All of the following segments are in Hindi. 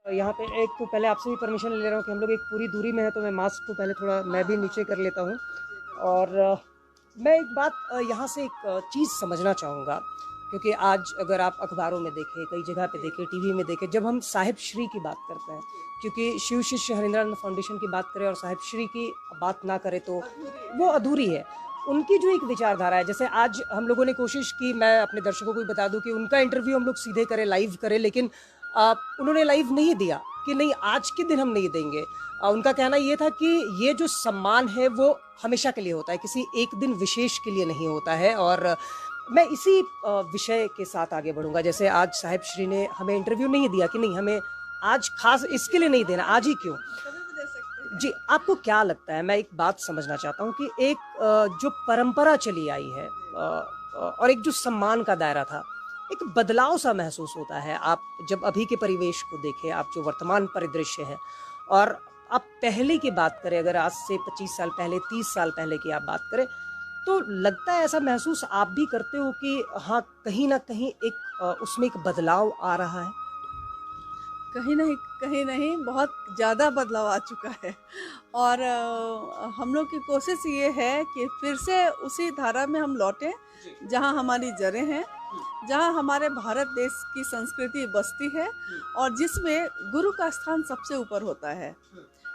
यहाँ पे एक तो पहले आपसे भी परमिशन ले रहा हूँ कि हम लोग एक पूरी दूरी में हैं, तो मैं मास्क को पहले थोड़ा मैं भी नीचे कर लेता हूँ। और मैं एक बात यहाँ से एक चीज़ समझना चाहूँगा, क्योंकि आज अगर आप अखबारों में देखें, कई जगह पे देखें, टीवी में देखें, जब हम साहिब श्री की बात करते हैं, क्योंकि शिव शिष्य हरिंद्रानंद फाउंडेशन की बात करें और साहिब श्री की बात ना करें तो वो अधूरी है। उनकी जो एक विचारधारा है, जैसे आज हम लोगों ने कोशिश की, मैं अपने दर्शकों को भी बता दूं कि उनका इंटरव्यू हम लोग सीधे करें, लाइव करें, लेकिन उन्होंने लाइव नहीं दिया कि नहीं आज के दिन हम नहीं देंगे। उनका कहना ये था कि ये जो सम्मान है वो हमेशा के लिए होता है, किसी एक दिन विशेष के लिए नहीं होता है। और मैं इसी विषय के साथ आगे बढ़ूंगा। जैसे आज साहिब श्री ने हमें इंटरव्यू नहीं दिया कि नहीं हमें आज खास इसके लिए नहीं देना, आज ही क्यों? जी, आपको क्या लगता है? मैं एक बात समझना चाहता हूँ कि एक जो परंपरा चली आई है और एक जो सम्मान का दायरा था, एक बदलाव सा महसूस होता है। आप जब अभी के परिवेश को देखें, आप जो वर्तमान परिदृश्य है, और आप पहले की बात करें, अगर आज से 25 साल पहले, 30 साल पहले की आप बात करें, तो लगता है ऐसा महसूस आप भी करते हो कि हाँ, कहीं ना कहीं एक उसमें एक बदलाव आ रहा है? कहीं नहीं बहुत ज़्यादा बदलाव आ चुका है। और हम लोग की कोशिश ये है कि फिर से उसी धारा में हम लौटें जहाँ हमारी जड़ें हैं, जहाँ हमारे भारत देश की संस्कृति बसती है और जिसमें गुरु का स्थान सबसे ऊपर होता है।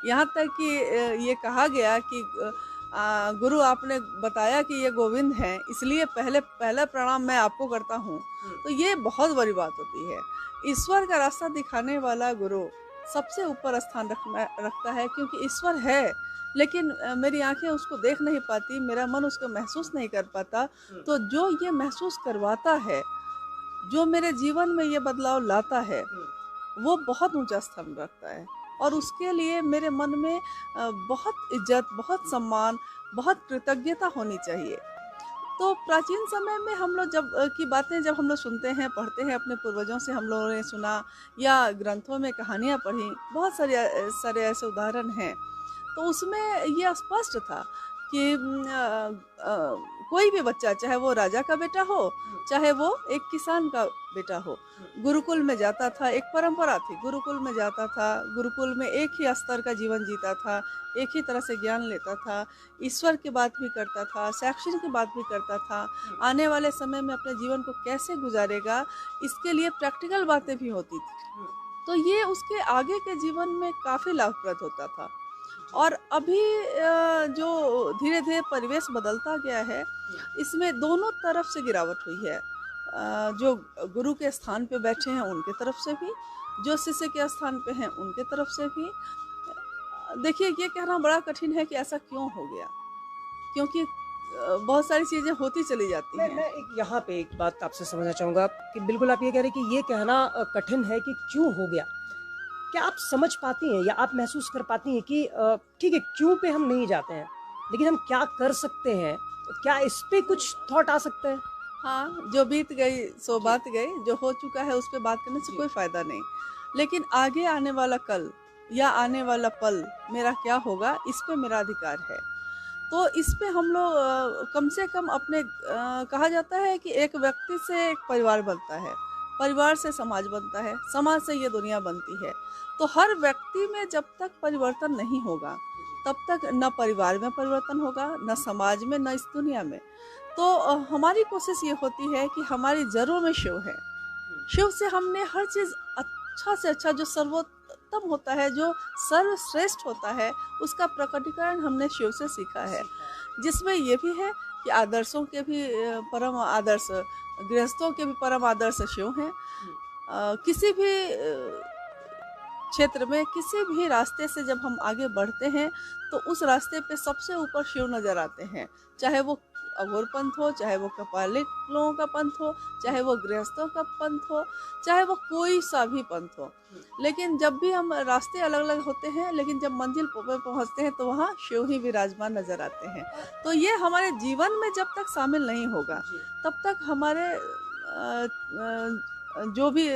यहाँ तक कि ये कहा गया कि गुरु आपने बताया कि ये गोविंद हैं, इसलिए पहला प्रणाम मैं आपको करता हूँ। तो ये बहुत बड़ी बात होती है। ईश्वर का रास्ता दिखाने वाला गुरु सबसे ऊपर स्थान रखता है, क्योंकि ईश्वर है लेकिन मेरी आंखें उसको देख नहीं पाती, मेरा मन उसको महसूस नहीं कर पाता। तो जो ये महसूस करवाता है, जो मेरे जीवन में ये बदलाव लाता है, वो बहुत ऊंचा स्थान रखता है। और उसके लिए मेरे मन में बहुत इज्जत, बहुत सम्मान, बहुत कृतज्ञता होनी चाहिए। तो प्राचीन समय में हम लोग की बातें जब हम लोग सुनते हैं, पढ़ते हैं, अपने पूर्वजों से हम लोगों ने सुना या ग्रंथों में कहानियाँ पढ़ी, बहुत सारे ऐसे उदाहरण हैं। तो उसमें ये स्पष्ट था कि कोई भी बच्चा, चाहे वो राजा का बेटा हो, चाहे वो एक किसान का बेटा हो, गुरुकुल में जाता था। एक परंपरा थी, गुरुकुल में जाता था, गुरुकुल में एक ही स्तर का जीवन जीता था, एक ही तरह से ज्ञान लेता था, ईश्वर की बात भी करता था, शैक्षणिक की बात भी करता था, आने वाले समय में अपने जीवन को कैसे गुजारेगा इसके लिए प्रैक्टिकल बातें भी होती थी। तो ये उसके आगे के जीवन में काफ़ी लाभप्रद होता था। और अभी जो धीरे धीरे परिवेश बदलता गया है, इसमें दोनों तरफ से गिरावट हुई है। जो गुरु के स्थान पे बैठे हैं उनके तरफ से भी, जो शिष्य के स्थान पे हैं उनके तरफ से भी। देखिए, ये कहना बड़ा कठिन है कि ऐसा क्यों हो गया, क्योंकि बहुत सारी चीज़ें होती चली जाती हैं। मैं एक यहाँ पे एक बात आपसे समझना चाहूँगा कि बिल्कुल आप ये कह रहे हैं कि ये कहना कठिन है कि क्यों हो गया। क्या आप समझ पाती हैं या आप महसूस कर पाती हैं कि ठीक है, क्यों पे हम नहीं जाते हैं, लेकिन हम क्या कर सकते हैं? क्या इस पे कुछ थॉट आ सकता है? हाँ, जो बीत गई सो बात गई, जो हो चुका है उस पर बात करने से कोई फ़ायदा नहीं। लेकिन आगे आने वाला कल या आने वाला पल मेरा क्या होगा, इस पे मेरा अधिकार है। तो इस पे हम लोग कम से कम अपने कहा जाता है कि एक व्यक्ति से एक परिवार बनता है, परिवार से समाज बनता है, समाज से ये दुनिया बनती है। तो हर व्यक्ति में जब तक परिवर्तन नहीं होगा, तब तक न परिवार में परिवर्तन होगा, न समाज में, न इस दुनिया में। तो हमारी कोशिश ये होती है कि हमारी जड़ों में शिव है। शिव से हमने हर चीज़ अच्छा से अच्छा, जो सर्वोत्तम होता है, जो सर्वश्रेष्ठ होता है, उसका प्रकटीकरण हमने शिव से सीखा है। जिसमें ये भी है कि आदर्शों के भी परम आदर्श, गृहस्थों के भी परम आदर्श शिव हैं। किसी भी क्षेत्र में, किसी भी रास्ते से जब हम आगे बढ़ते हैं, तो उस रास्ते पे सबसे ऊपर शिव नजर आते हैं। चाहे वो अघोर पंथ हो, चाहे वो कपालिक लोगों का पंथ हो, चाहे वो गृहस्थों का पंथ हो, चाहे वो कोई सा भी पंथ हो। लेकिन जब भी हम रास्ते अलग अलग होते हैं, लेकिन जब मंजिल पर पहुंचते हैं तो वहाँ शिव ही विराजमान नजर आते हैं। तो ये हमारे जीवन में जब तक शामिल नहीं होगा, तब तक हमारे जो भी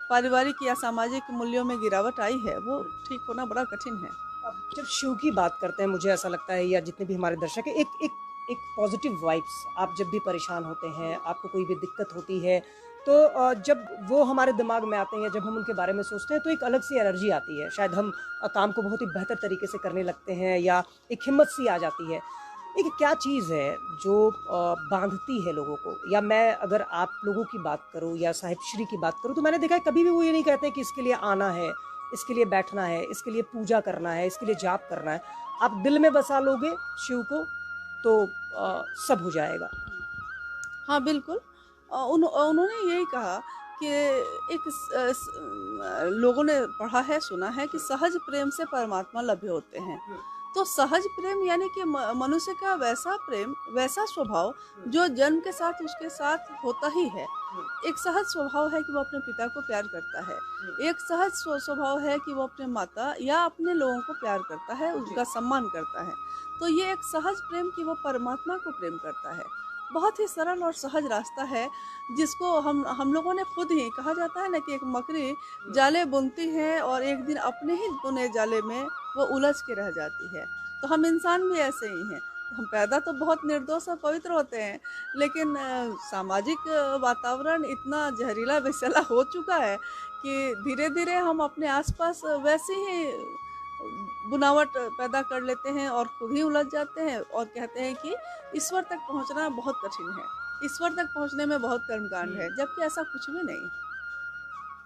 पारिवारिक या सामाजिक मूल्यों में गिरावट आई है, वो ठीक होना बड़ा कठिन है। अब जब शिव की बात करते हैं, मुझे ऐसा लगता है, या जितने भी हमारे दर्शक हैं, एक एक एक पॉजिटिव वाइब्स। आप जब भी परेशान होते हैं, आपको कोई भी दिक्कत होती है, तो जब वो हमारे दिमाग में आते हैं, जब हम उनके बारे में सोचते हैं तो एक अलग सी एनर्जी आती है। शायद हम काम को बहुत ही बेहतर तरीके से करने लगते हैं या एक हिम्मत सी आ जाती है। एक क्या चीज़ है जो बांधती है लोगों को? या मैं अगर आप लोगों की बात करूँ या साहिबश्री की बात करूँ तो मैंने देखा है कभी भी वो ये नहीं कहते कि इसके लिए आना है, इसके लिए बैठना है, इसके लिए पूजा करना है, इसके लिए जाप करना है। आप दिल में बसा लोगे शिव को तो सब हो जाएगा। हाँ, बिल्कुल। उन्होंने यही कहा कि लोगों ने पढ़ा है, सुना है कि सहज प्रेम से परमात्मा लभ्य होते हैं। तो सहज प्रेम यानी कि मनुष्य का वैसा प्रेम, वैसा स्वभाव जो जन्म के साथ उसके साथ होता ही है। एक सहज स्वभाव है कि वो अपने पिता को प्यार करता है। एक सहज स्वभाव है कि वो अपने माता या अपने लोगों को प्यार करता है, उनका सम्मान करता है। तो ये एक सहज प्रेम कि वो परमात्मा को प्रेम करता है। बहुत ही सरल और सहज रास्ता है जिसको हम लोगों ने खुद ही, कहा जाता है ना कि एक मकड़ी जाले बुनती है और एक दिन अपने ही बुने जाले में वो उलझ के रह जाती है। तो हम इंसान भी ऐसे ही हैं। हम पैदा तो बहुत निर्दोष और पवित्र होते हैं, लेकिन सामाजिक वातावरण इतना जहरीला विषैला हो चुका है कि धीरे धीरे हम अपने आसपास वैसे ही बुनावट पैदा कर लेते हैं और खुद ही उलझ जाते हैं और कहते हैं कि ईश्वर तक पहुंचना बहुत कठिन है, ईश्वर तक पहुंचने में बहुत कर्मकांड है, जबकि ऐसा कुछ भी नहीं।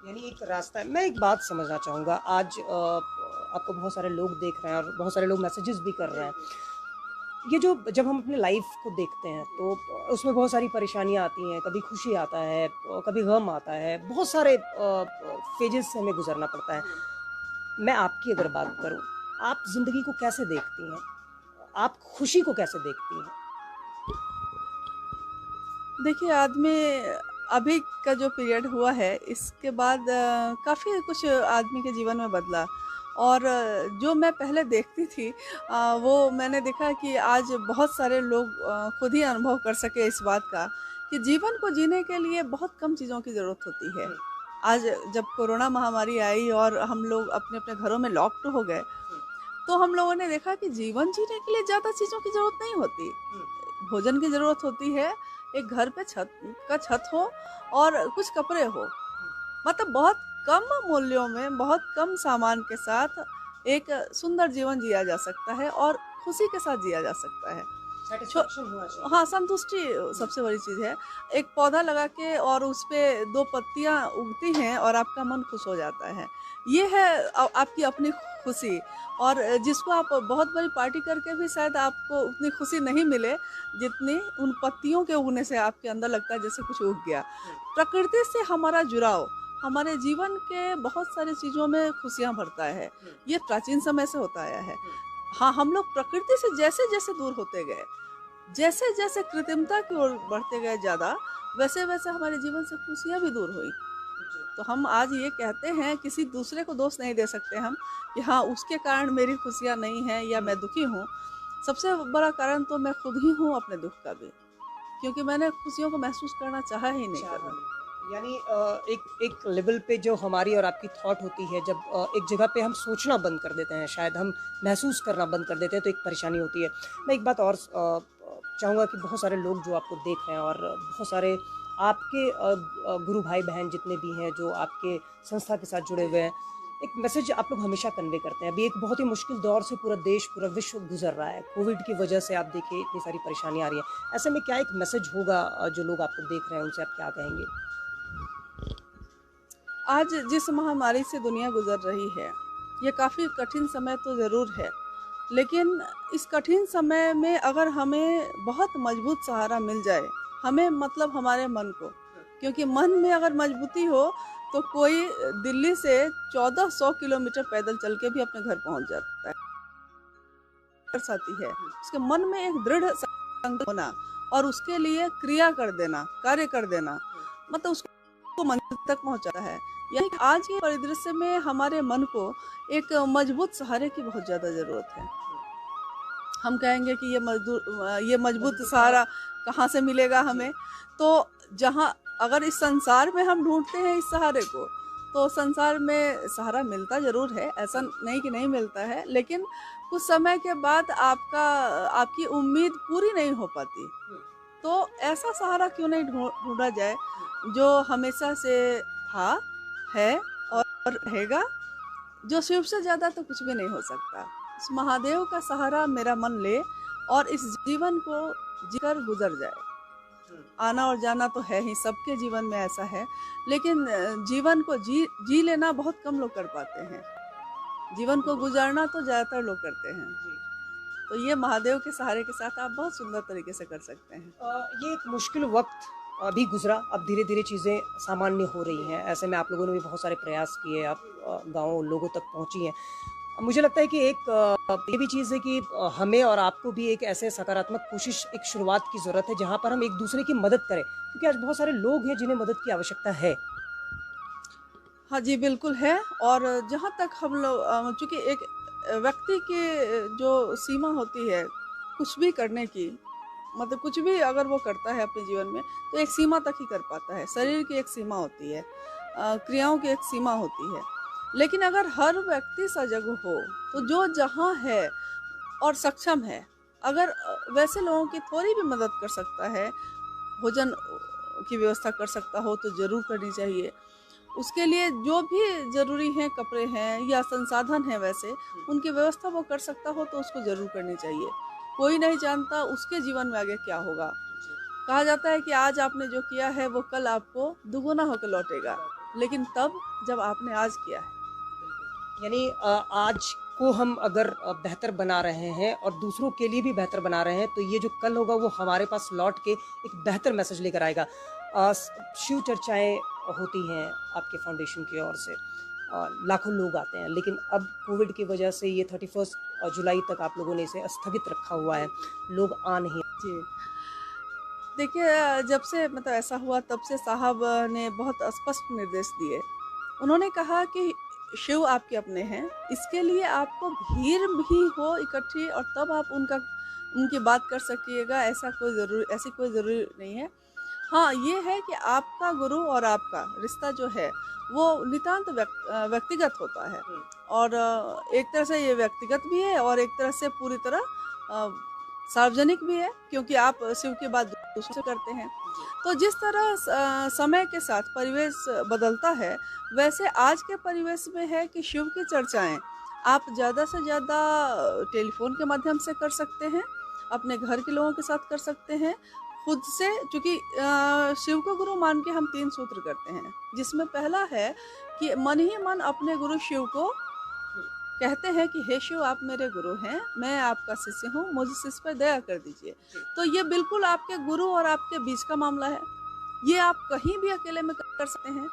यानी एक रास्ता है। मैं एक बात समझना चाहूँगा, आज आपको बहुत सारे लोग देख रहे हैं और बहुत सारे लोग मैसेजेस भी कर रहे हैं। ये जो जब हम अपने लाइफ को देखते हैं तो उसमें बहुत सारी परेशानियाँ आती हैं, कभी खुशी आता है, कभी गम आता है, बहुत सारे फेजेस से हमें गुजरना पड़ता है। मैं आपकी अगर बात करूं, आप जिंदगी को कैसे देखती हैं? आप खुशी को कैसे देखती हैं? देखिए, आदमी अभी का जो पीरियड हुआ है इसके बाद काफ़ी कुछ आदमी के जीवन में बदला। और जो मैं पहले देखती थी वो मैंने देखा कि आज बहुत सारे लोग खुद ही अनुभव कर सके इस बात का कि जीवन को जीने के लिए बहुत कम चीज़ों की ज़रूरत होती है। आज जब कोरोना महामारी आई और हम लोग अपने अपने घरों में लॉक्ड हो गए, तो हम लोगों ने देखा कि जीवन जीने के लिए ज़्यादा चीज़ों की ज़रूरत नहीं होती। भोजन की ज़रूरत होती है, एक घर पे छत हो और कुछ कपड़े हो। मतलब बहुत कम मूल्यों में, बहुत कम सामान के साथ एक सुंदर जीवन जिया जा सकता है और खुशी के साथ जिया जा सकता है। सेटिस्फेक्शन होना चाहिए। हाँ, संतुष्टि सबसे बड़ी चीज़ है। एक पौधा लगा के और उस पे 2 पत्तियाँ उगती हैं और आपका मन खुश हो जाता है। ये है आपकी अपनी खुशी। और जिसको आप बहुत बड़ी पार्टी करके भी शायद आपको उतनी खुशी नहीं मिले, जितनी उन पत्तियों के उगने से आपके अंदर लगता है जैसे कुछ उग गया। प्रकृति से हमारा जुड़ाव हमारे जीवन के बहुत सारी चीज़ों में खुशियाँ भरता है। ये प्राचीन समय से होता आया है। हाँ, हम लोग प्रकृति से जैसे-जैसे दूर होते गए, जैसे-जैसे कृत्रिमता की ओर बढ़ते गए ज़्यादा, वैसे-वैसे हमारे जीवन से खुशियाँ भी दूर हुई। तो हम आज ये कहते हैं, किसी दूसरे को दोष नहीं दे सकते हम कि हाँ, उसके कारण मेरी खुशियाँ नहीं हैं या मैं दुखी हूँ। सबसे बड़ा कारण तो मैं खुद ही हूँ अपने दुःख का भी, क्योंकि मैंने खुशियों को महसूस करना चाहा ही नहीं कभी। यानी एक लेवल पे जो हमारी और आपकी थॉट होती है, जब एक जगह पे हम सोचना बंद कर देते हैं, शायद हम महसूस करना बंद कर देते हैं, तो एक परेशानी होती है। मैं एक बात और चाहूँगा कि बहुत सारे लोग जो आपको देख रहे हैं और बहुत सारे आपके गुरु भाई बहन जितने भी हैं जो आपके संस्था के साथ जुड़े हुए हैं, एक मैसेज आप लोग हमेशा कन्वे करते हैं। अभी एक बहुत ही मुश्किल दौर से पूरा देश, पूरा विश्व गुजर रहा है। कोविड की वजह से आप देखिए इतनी सारी परेशानियाँ आ रही हैं। ऐसे में क्या एक मैसेज होगा जो लोग आपको देख रहे हैं, उनसे आप क्या कहेंगे? आज जिस महामारी से दुनिया गुजर रही है, ये काफ़ी कठिन समय तो ज़रूर है, लेकिन इस कठिन समय में अगर हमें बहुत मजबूत सहारा मिल जाए, हमें मतलब हमारे मन को, क्योंकि मन में अगर मजबूती हो तो कोई दिल्ली से 1400 किलोमीटर पैदल चल के भी अपने घर पहुंच जाता है। आती है उसके मन में एक दृढ़ संकल्प होना और उसके लिए क्रिया कर देना, कार्य कर देना, मतलब उसको मंजिल तक पहुंचाता है। यानी कि आज के परिदृश्य में हमारे मन को एक मजबूत सहारे की बहुत ज़्यादा ज़रूरत है। हम कहेंगे कि ये मजबूत सहारा कहाँ से मिलेगा हमें? तो जहाँ अगर इस संसार में हम ढूंढते हैं इस सहारे को, तो संसार में सहारा मिलता ज़रूर है, ऐसा नहीं कि नहीं मिलता है, लेकिन कुछ समय के बाद आपकी उम्मीद पूरी नहीं हो पाती। तो ऐसा सहारा क्यों नहीं ढूंढा जाए जो हमेशा से था, है और रहेगा, जो शिव से ज़्यादा तो कुछ भी नहीं हो सकता। उस महादेव का सहारा मेरा मन ले और इस जीवन को जीकर गुजर जाए। आना और जाना तो है ही, सबके जीवन में ऐसा है, लेकिन जीवन को जी लेना बहुत कम लोग कर पाते हैं। जीवन को गुजारना तो ज़्यादातर लोग करते हैं। तो ये महादेव के सहारे के साथ आप बहुत सुंदर तरीके से कर सकते हैं। ये एक मुश्किल वक्त अभी गुजरा, अब धीरे धीरे चीज़ें सामान्य हो रही हैं। ऐसे में आप लोगों ने भी बहुत सारे प्रयास किए, आप गाँव लोगों तक पहुँची हैं। मुझे लगता है कि एक ये भी चीज़ है कि हमें और आपको भी एक ऐसे सकारात्मक कोशिश, एक शुरुआत की ज़रूरत है जहाँ पर हम एक दूसरे की मदद करें, क्योंकि आज बहुत सारे लोग हैं जिन्हें मदद की आवश्यकता है। हाँ जी, बिल्कुल है। और जहाँ तक हम लोग चूँकि एक व्यक्ति की जो सीमा होती है कुछ भी करने की, मतलब कुछ भी अगर वो करता है अपने जीवन में तो एक सीमा तक ही कर पाता है। शरीर की एक सीमा होती है, क्रियाओं की एक सीमा होती है। लेकिन अगर हर व्यक्ति सजग हो तो जो जहाँ है और सक्षम है, अगर वैसे लोगों की थोड़ी भी मदद कर सकता है, भोजन की व्यवस्था कर सकता हो तो ज़रूर करनी चाहिए। उसके लिए जो भी ज़रूरी हैं, कपड़े हैं या संसाधन हैं, वैसे उनकी व्यवस्था वो कर सकता हो तो उसको ज़रूर करनी चाहिए। कोई नहीं जानता उसके जीवन में आगे क्या होगा। कहा जाता है कि आज आपने जो किया है वो कल आपको दुगुना होकर लौटेगा, लेकिन तब जब आपने आज किया है। यानी आज को हम अगर बेहतर बना रहे हैं और दूसरों के लिए भी बेहतर बना रहे हैं, तो ये जो कल होगा वो हमारे पास लौट के एक बेहतर मैसेज लेकर आएगा। शिव चर्चाएं होती हैं आपके फाउंडेशन की ओर से, लाखों लोग आते हैं, लेकिन अब कोविड की वजह से ये 31 जुलाई तक आप लोगों ने इसे स्थगित रखा हुआ है, लोग आ नहीं। जी, देखिए, जब से मतलब ऐसा हुआ तब से साहब ने बहुत स्पष्ट निर्देश दिए। उन्होंने कहा कि शिव आपके अपने हैं, इसके लिए आपको भीड़ भी हो इकट्ठी और तब आप उनकी बात कर सकिएगा, ऐसी कोई ज़रूरी नहीं है। हाँ, ये है कि आपका गुरु और आपका रिश्ता जो है वो नितांत व्यक्तिगत होता है, और एक तरह से ये व्यक्तिगत भी है और एक तरह से पूरी तरह सार्वजनिक भी है, क्योंकि आप शिव की बात दूसरों से करते हैं। तो जिस तरह समय के साथ परिवेश बदलता है, वैसे आज के परिवेश में है कि शिव की चर्चाएं आप ज़्यादा से ज़्यादा टेलीफोन के माध्यम से कर सकते हैं, अपने घर के लोगों के साथ कर सकते हैं, खुद से। चूँकि शिव को गुरु मान के हम 3 सूत्र करते हैं, जिसमें पहला है कि मन ही मन अपने गुरु शिव को कहते हैं कि हे शिव, आप मेरे गुरु हैं, मैं आपका शिष्य हूँ, मुझ शिष्य पर दया कर दीजिए। तो ये बिल्कुल आपके गुरु और आपके बीच का मामला है, ये आप कहीं भी अकेले में कर सकते हैं।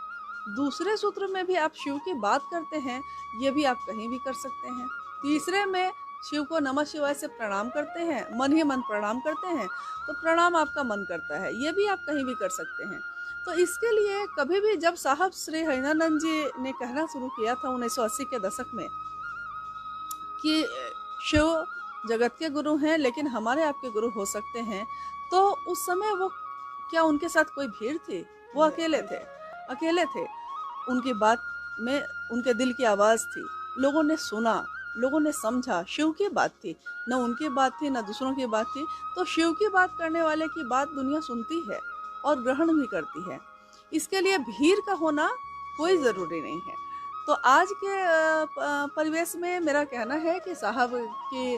दूसरे सूत्र में भी आप शिव की बात करते हैं, ये भी आप कहीं भी कर सकते हैं। तीसरे में शिव को नमः शिवाय से प्रणाम करते हैं, मन ही मन प्रणाम करते हैं, तो प्रणाम आपका मन करता है, ये भी आप कहीं भी कर सकते हैं। तो इसके लिए कभी भी जब साहब श्री हरिनानंद जी ने कहना शुरू किया था 1980 के दशक में कि शिव जगत के गुरु हैं लेकिन हमारे आपके गुरु हो सकते हैं, तो उस समय वो क्या उनके साथ कोई भीड़ थी? वो अकेले थे। उनकी बात में उनके दिल की आवाज़ थी, लोगों ने सुना, लोगों ने समझा, शिव की बात थी, न उनकी बात थी न दूसरों की बात थी। तो शिव की बात करने वाले की बात दुनिया सुनती है और ग्रहण भी करती है। इसके लिए भीड़ का होना कोई ज़रूरी नहीं है। तो आज के परिवेश में मेरा कहना है कि साहब की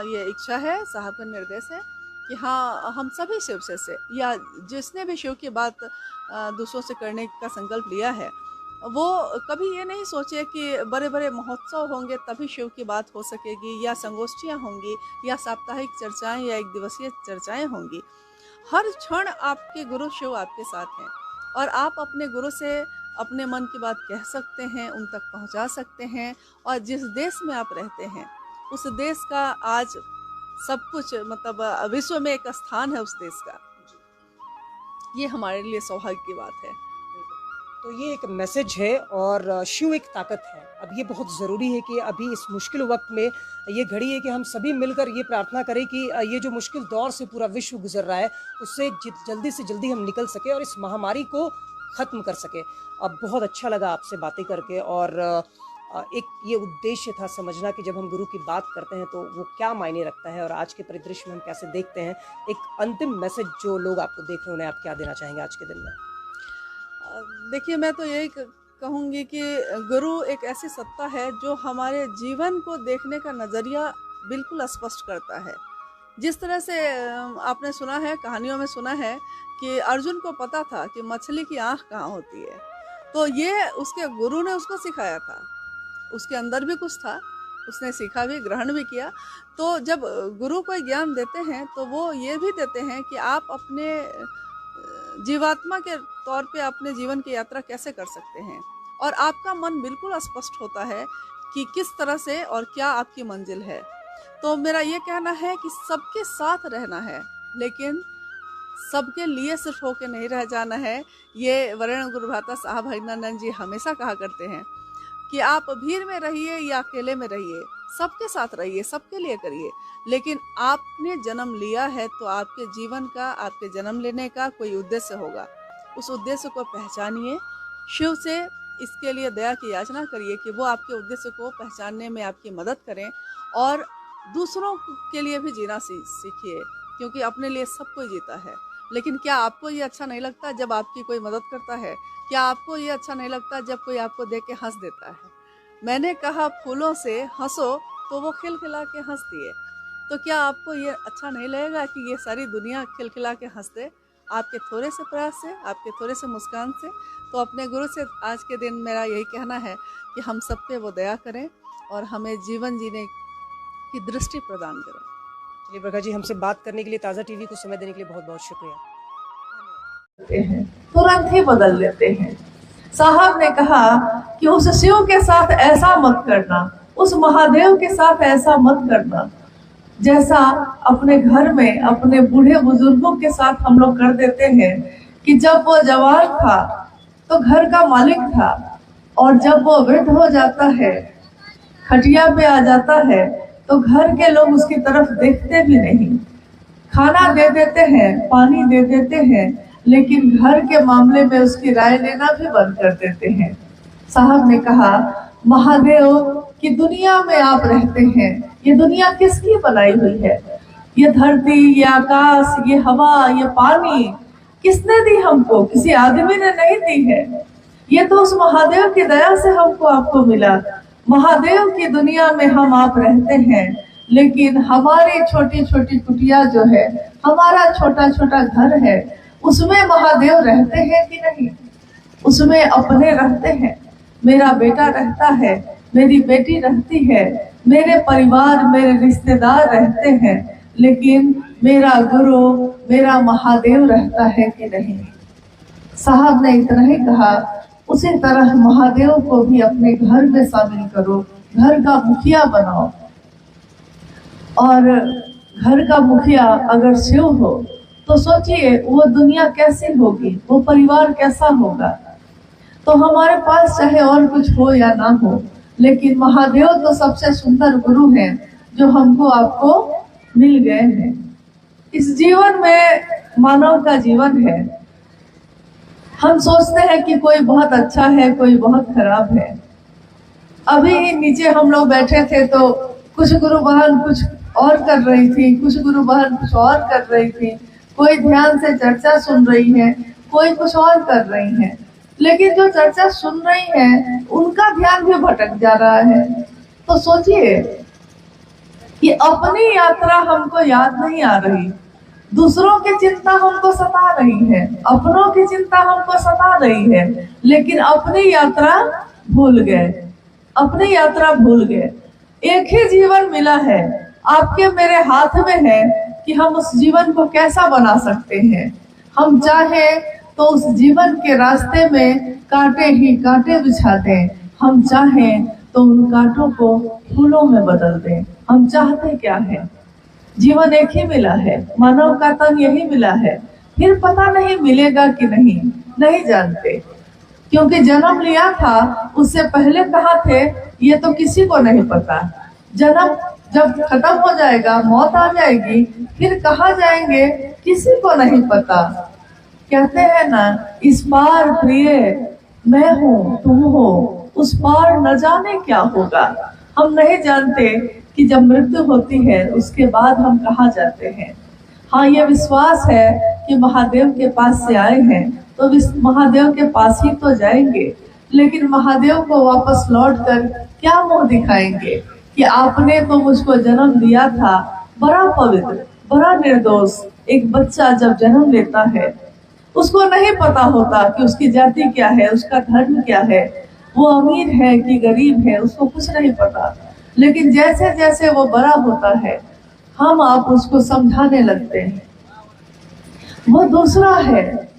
ये इच्छा है, साहब का निर्देश है कि हाँ, हम सभी शिव से या जिसने भी शिव की बात दूसरों से करने का संकल्प लिया है, वो कभी ये नहीं सोचे कि बड़े बड़े महोत्सव होंगे तभी शिव की बात हो सकेगी, या संगोष्ठियाँ होंगी, या साप्ताहिक चर्चाएं या एक दिवसीय चर्चाएं होंगी। हर क्षण आपके गुरु शिव आपके साथ हैं और आप अपने गुरु से अपने मन की बात कह सकते हैं, उन तक पहुंचा सकते हैं। और जिस देश में आप रहते हैं उस देश का आज सब कुछ, मतलब विश्व में एक स्थान है उस देश का, ये हमारे लिए सौभाग्य की बात है। तो ये एक मैसेज है और शिव एक ताकत है। अब ये बहुत ज़रूरी है कि अभी इस मुश्किल वक्त में ये घड़ी है कि हम सभी मिलकर ये प्रार्थना करें कि ये जो मुश्किल दौर से पूरा विश्व गुजर रहा है उससे जल्दी से जल्दी हम निकल सके और इस महामारी को ख़त्म कर सके। अब बहुत अच्छा लगा आपसे बातें करके, और एक ये उद्देश्य था समझना कि जब हम गुरु की बात करते हैं तो वो क्या मायने रखता है और आज के परिदृश्य में हम कैसे देखते हैं। एक अंतिम मैसेज जो लोग आपको देख रहे हैं उन्हें आप क्या देना चाहेंगे आज के दिन में? देखिए, मैं तो यही कहूँगी कि गुरु एक ऐसी सत्ता है जो हमारे जीवन को देखने का नज़रिया बिल्कुल स्पष्ट करता है। जिस तरह से आपने सुना है, कहानियों में सुना है कि अर्जुन को पता था कि मछली की आँख कहाँ होती है, तो ये उसके गुरु ने उसको सिखाया था। उसके अंदर भी कुछ था, उसने सीखा भी, ग्रहण भी किया। तो जब गुरु कोई ज्ञान देते हैं तो वो ये भी देते हैं कि आप अपने जीवात्मा के तौर पे अपने जीवन की यात्रा कैसे कर सकते हैं, और आपका मन बिल्कुल स्पष्ट होता है कि किस तरह से और क्या आपकी मंजिल है। तो मेरा ये कहना है कि सबके साथ रहना है, लेकिन सबके लिए सिर्फ होके नहीं रह जाना है। ये वरेण्य गुरुभ्राता साहब हरिनंदन जी हमेशा कहा करते हैं कि आप भीड़ में रहिए या अकेले में रहिए, सबके साथ रहिए, सबके लिए करिए, लेकिन आपने जन्म लिया है तो आपके जीवन का, आपके जन्म लेने का कोई उद्देश्य होगा। उस उद्देश्य को पहचानिए, शिव से इसके लिए दया की याचना करिए कि वो आपके उद्देश्य को पहचानने में आपकी मदद करें, और दूसरों के लिए भी जीना सीखिए, क्योंकि अपने लिए सब कोई जीता है। लेकिन क्या आपको ये अच्छा नहीं लगता जब आपकी कोई मदद करता है? क्या आपको ये अच्छा नहीं लगता जब कोई आपको देख के हंस देता है? मैंने कहा फूलों से हंसो तो वो खिलखिला के हंसती है, तो क्या आपको ये अच्छा नहीं लगेगा कि ये सारी दुनिया खिलखिला के हंस दे आपके थोड़े से प्रयास से, आपके थोड़े से मुस्कान से? तो अपने गुरु से आज के दिन मेरा यही कहना है कि हम सब पे वो दया करें और हमें जीवन जीने की दृष्टि प्रदान करें। चलिए प्रकाश जी, हमसे बात करने के लिए, ताज़ा टीवी को समय देने के लिए बहुत बहुत शुक्रिया। तुरंत ही बदल देते हैं। साहब ने कहा कि उस शिव के साथ ऐसा मत करना, उस महादेव के साथ ऐसा मत करना जैसा अपने घर में अपने बूढ़े बुजुर्गों के साथ हम लोग कर देते हैं कि जब वो जवान था तो घर का मालिक था, और जब वो वृद्ध हो जाता है, खटिया पे आ जाता है, तो घर के लोग उसकी तरफ देखते भी नहीं। खाना दे देते हैं, पानी दे देते हैं, लेकिन घर के मामले में उसकी राय लेना भी बंद कर देते हैं। साहब ने कहा, महादेव की दुनिया में आप रहते हैं, ये दुनिया किसकी बनाई हुई है? ये धरती, ये आकाश, ये हवा, ये पानी किसने दी हमको? किसी आदमी ने नहीं दी है। ये तो उस महादेव की दया से हमको आपको मिला। महादेव की दुनिया में हम आप रहते हैं, लेकिन हमारी छोटी छोटी कुटिया जो है, हमारा छोटा छोटा घर है, उसमें महादेव रहते हैं कि नहीं? उसमें अपने रहते हैं, मेरा बेटा रहता है, मेरी बेटी रहती है, मेरे परिवार, मेरे रिश्तेदार रहते हैं, लेकिन मेरा गुरु, मेरा महादेव रहता है कि नहीं? साहब ने इतना ही कहा। उसी तरह महादेव को भी अपने घर में शामिल करो, घर का मुखिया बनाओ। और घर का मुखिया अगर शिव हो तो सोचिए वो दुनिया कैसी होगी, वो परिवार कैसा होगा। तो हमारे पास चाहे और कुछ हो या ना हो, लेकिन महादेव तो सबसे सुंदर गुरु हैं जो हमको आपको मिल गए हैं। इस जीवन में मानव का जीवन है। हम सोचते हैं कि कोई बहुत अच्छा है, कोई बहुत खराब है। अभी नीचे हम लोग बैठे थे तो कुछ गुरु बहन कुछ और कर रही थी, कुछ गुरु बहन कुछ और कर रही थी, कोई ध्यान से चर्चा सुन रही है, कोई कुछ और कर रही है। लेकिन जो चर्चा सुन रही है उनका ध्यान भी भटक जा रहा है। तो सोचिए कि अपनी यात्रा हमको याद नहीं आ रही, दूसरों की चिंता हमको सता रही है, अपनों की चिंता हमको सता रही है, लेकिन अपनी यात्रा भूल गए, अपनी यात्रा भूल गए। एक ही जीवन मिला है, आपके मेरे हाथ में है कि हम उस जीवन को कैसा बना सकते हैं। हम चाहे तो उस जीवन के रास्ते में कांटे ही कांटे बिछा दें, हम चाहें तो उन कांटों को फूलों में बदल दें। हम चाहते क्या है? जीवन एक ही मिला है, मानव का तन यही मिला है, फिर पता नहीं मिलेगा कि नहीं, नहीं जानते। क्योंकि जन्म लिया था, उससे पहले कहाँ थे ये तो किसी को नहीं पता। जन्म जब खत्म हो जाएगा, मौत आ जाएगी, फिर कहाँ जाएंगे किसी को नहीं पता। कहते हैं ना, इस पार प्रिय मैं हूँ तुम हो, उस पार न जाने क्या होगा। हम नहीं जानते कि जब मृत्यु होती है उसके बाद हम कहाँ जाते हैं। हाँ, ये विश्वास है कि महादेव के पास से आए हैं तो इस महादेव के पास ही तो जाएंगे, लेकिन महादेव को वापस लौट कर क्या मुंह दिखाएंगे कि आपने तो मुझको जन्म दिया था। बड़ा पवित्र, बड़ा निर्दोष एक बच्चा जब जन्म लेता है, उसको नहीं पता होता कि उसकी जाति क्या है, उसका धर्म क्या है, वो अमीर है कि गरीब है, उसको कुछ नहीं पता। लेकिन जैसे जैसे वो बड़ा होता है, हम आप उसको समझाने लगते हैं, वो दूसरा है,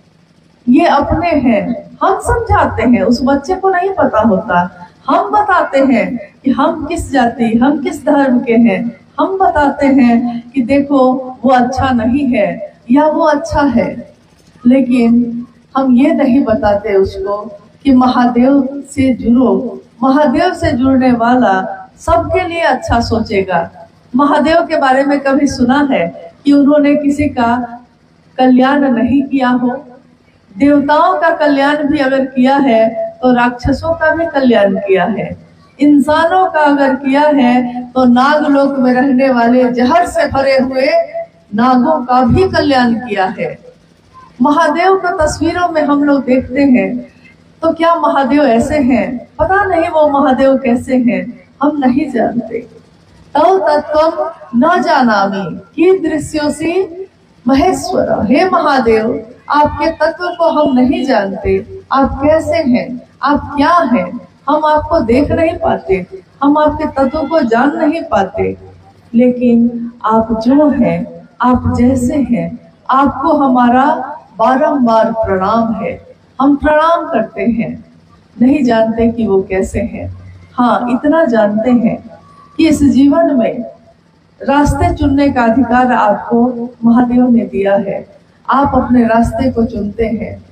ये अपने हैं, हम समझाते हैं। उस बच्चे को नहीं पता होता, हम बताते हैं कि हम किस जाति, हम किस धर्म के हैं। हम बताते हैं कि देखो वो अच्छा नहीं है या वो अच्छा है, लेकिन हम ये नहीं बताते उसको कि महादेव से जुड़ो। महादेव से जुड़ने वाला सबके लिए अच्छा सोचेगा। महादेव के बारे में कभी सुना है कि उन्होंने किसी का कल्याण नहीं किया हो? देवताओं का कल्याण भी अगर किया है तो राक्षसों का भी कल्याण किया है। इंसानों का अगर किया है तो नागलोक में रहने वाले जहर से भरे हुए नागों का भी कल्याण किया है। महादेव को तस्वीरों में हम लोग देखते हैं, तो क्या महादेव ऐसे हैं? पता नहीं वो महादेव कैसे हैं, हम नहीं जानते। तव तत्त्वम न जानामि कीदृश्योऽसि महेश्वर। हे महादेव, आपके तत्व को हम नहीं जानते, आप कैसे हैं, आप क्या हैं, हम आपको देख नहीं पाते, हम आपके तत्व को जान नहीं पाते। लेकिन आप जो हैं, आप जैसे हैं, आपको हमारा बारंबार प्रणाम है। हम प्रणाम करते हैं, नहीं जानते कि वो कैसे हैं। हाँ, इतना जानते हैं कि इस जीवन में रास्ते चुनने का अधिकार आपको महादेव ने दिया है। आप अपने रास्ते को चुनते हैं।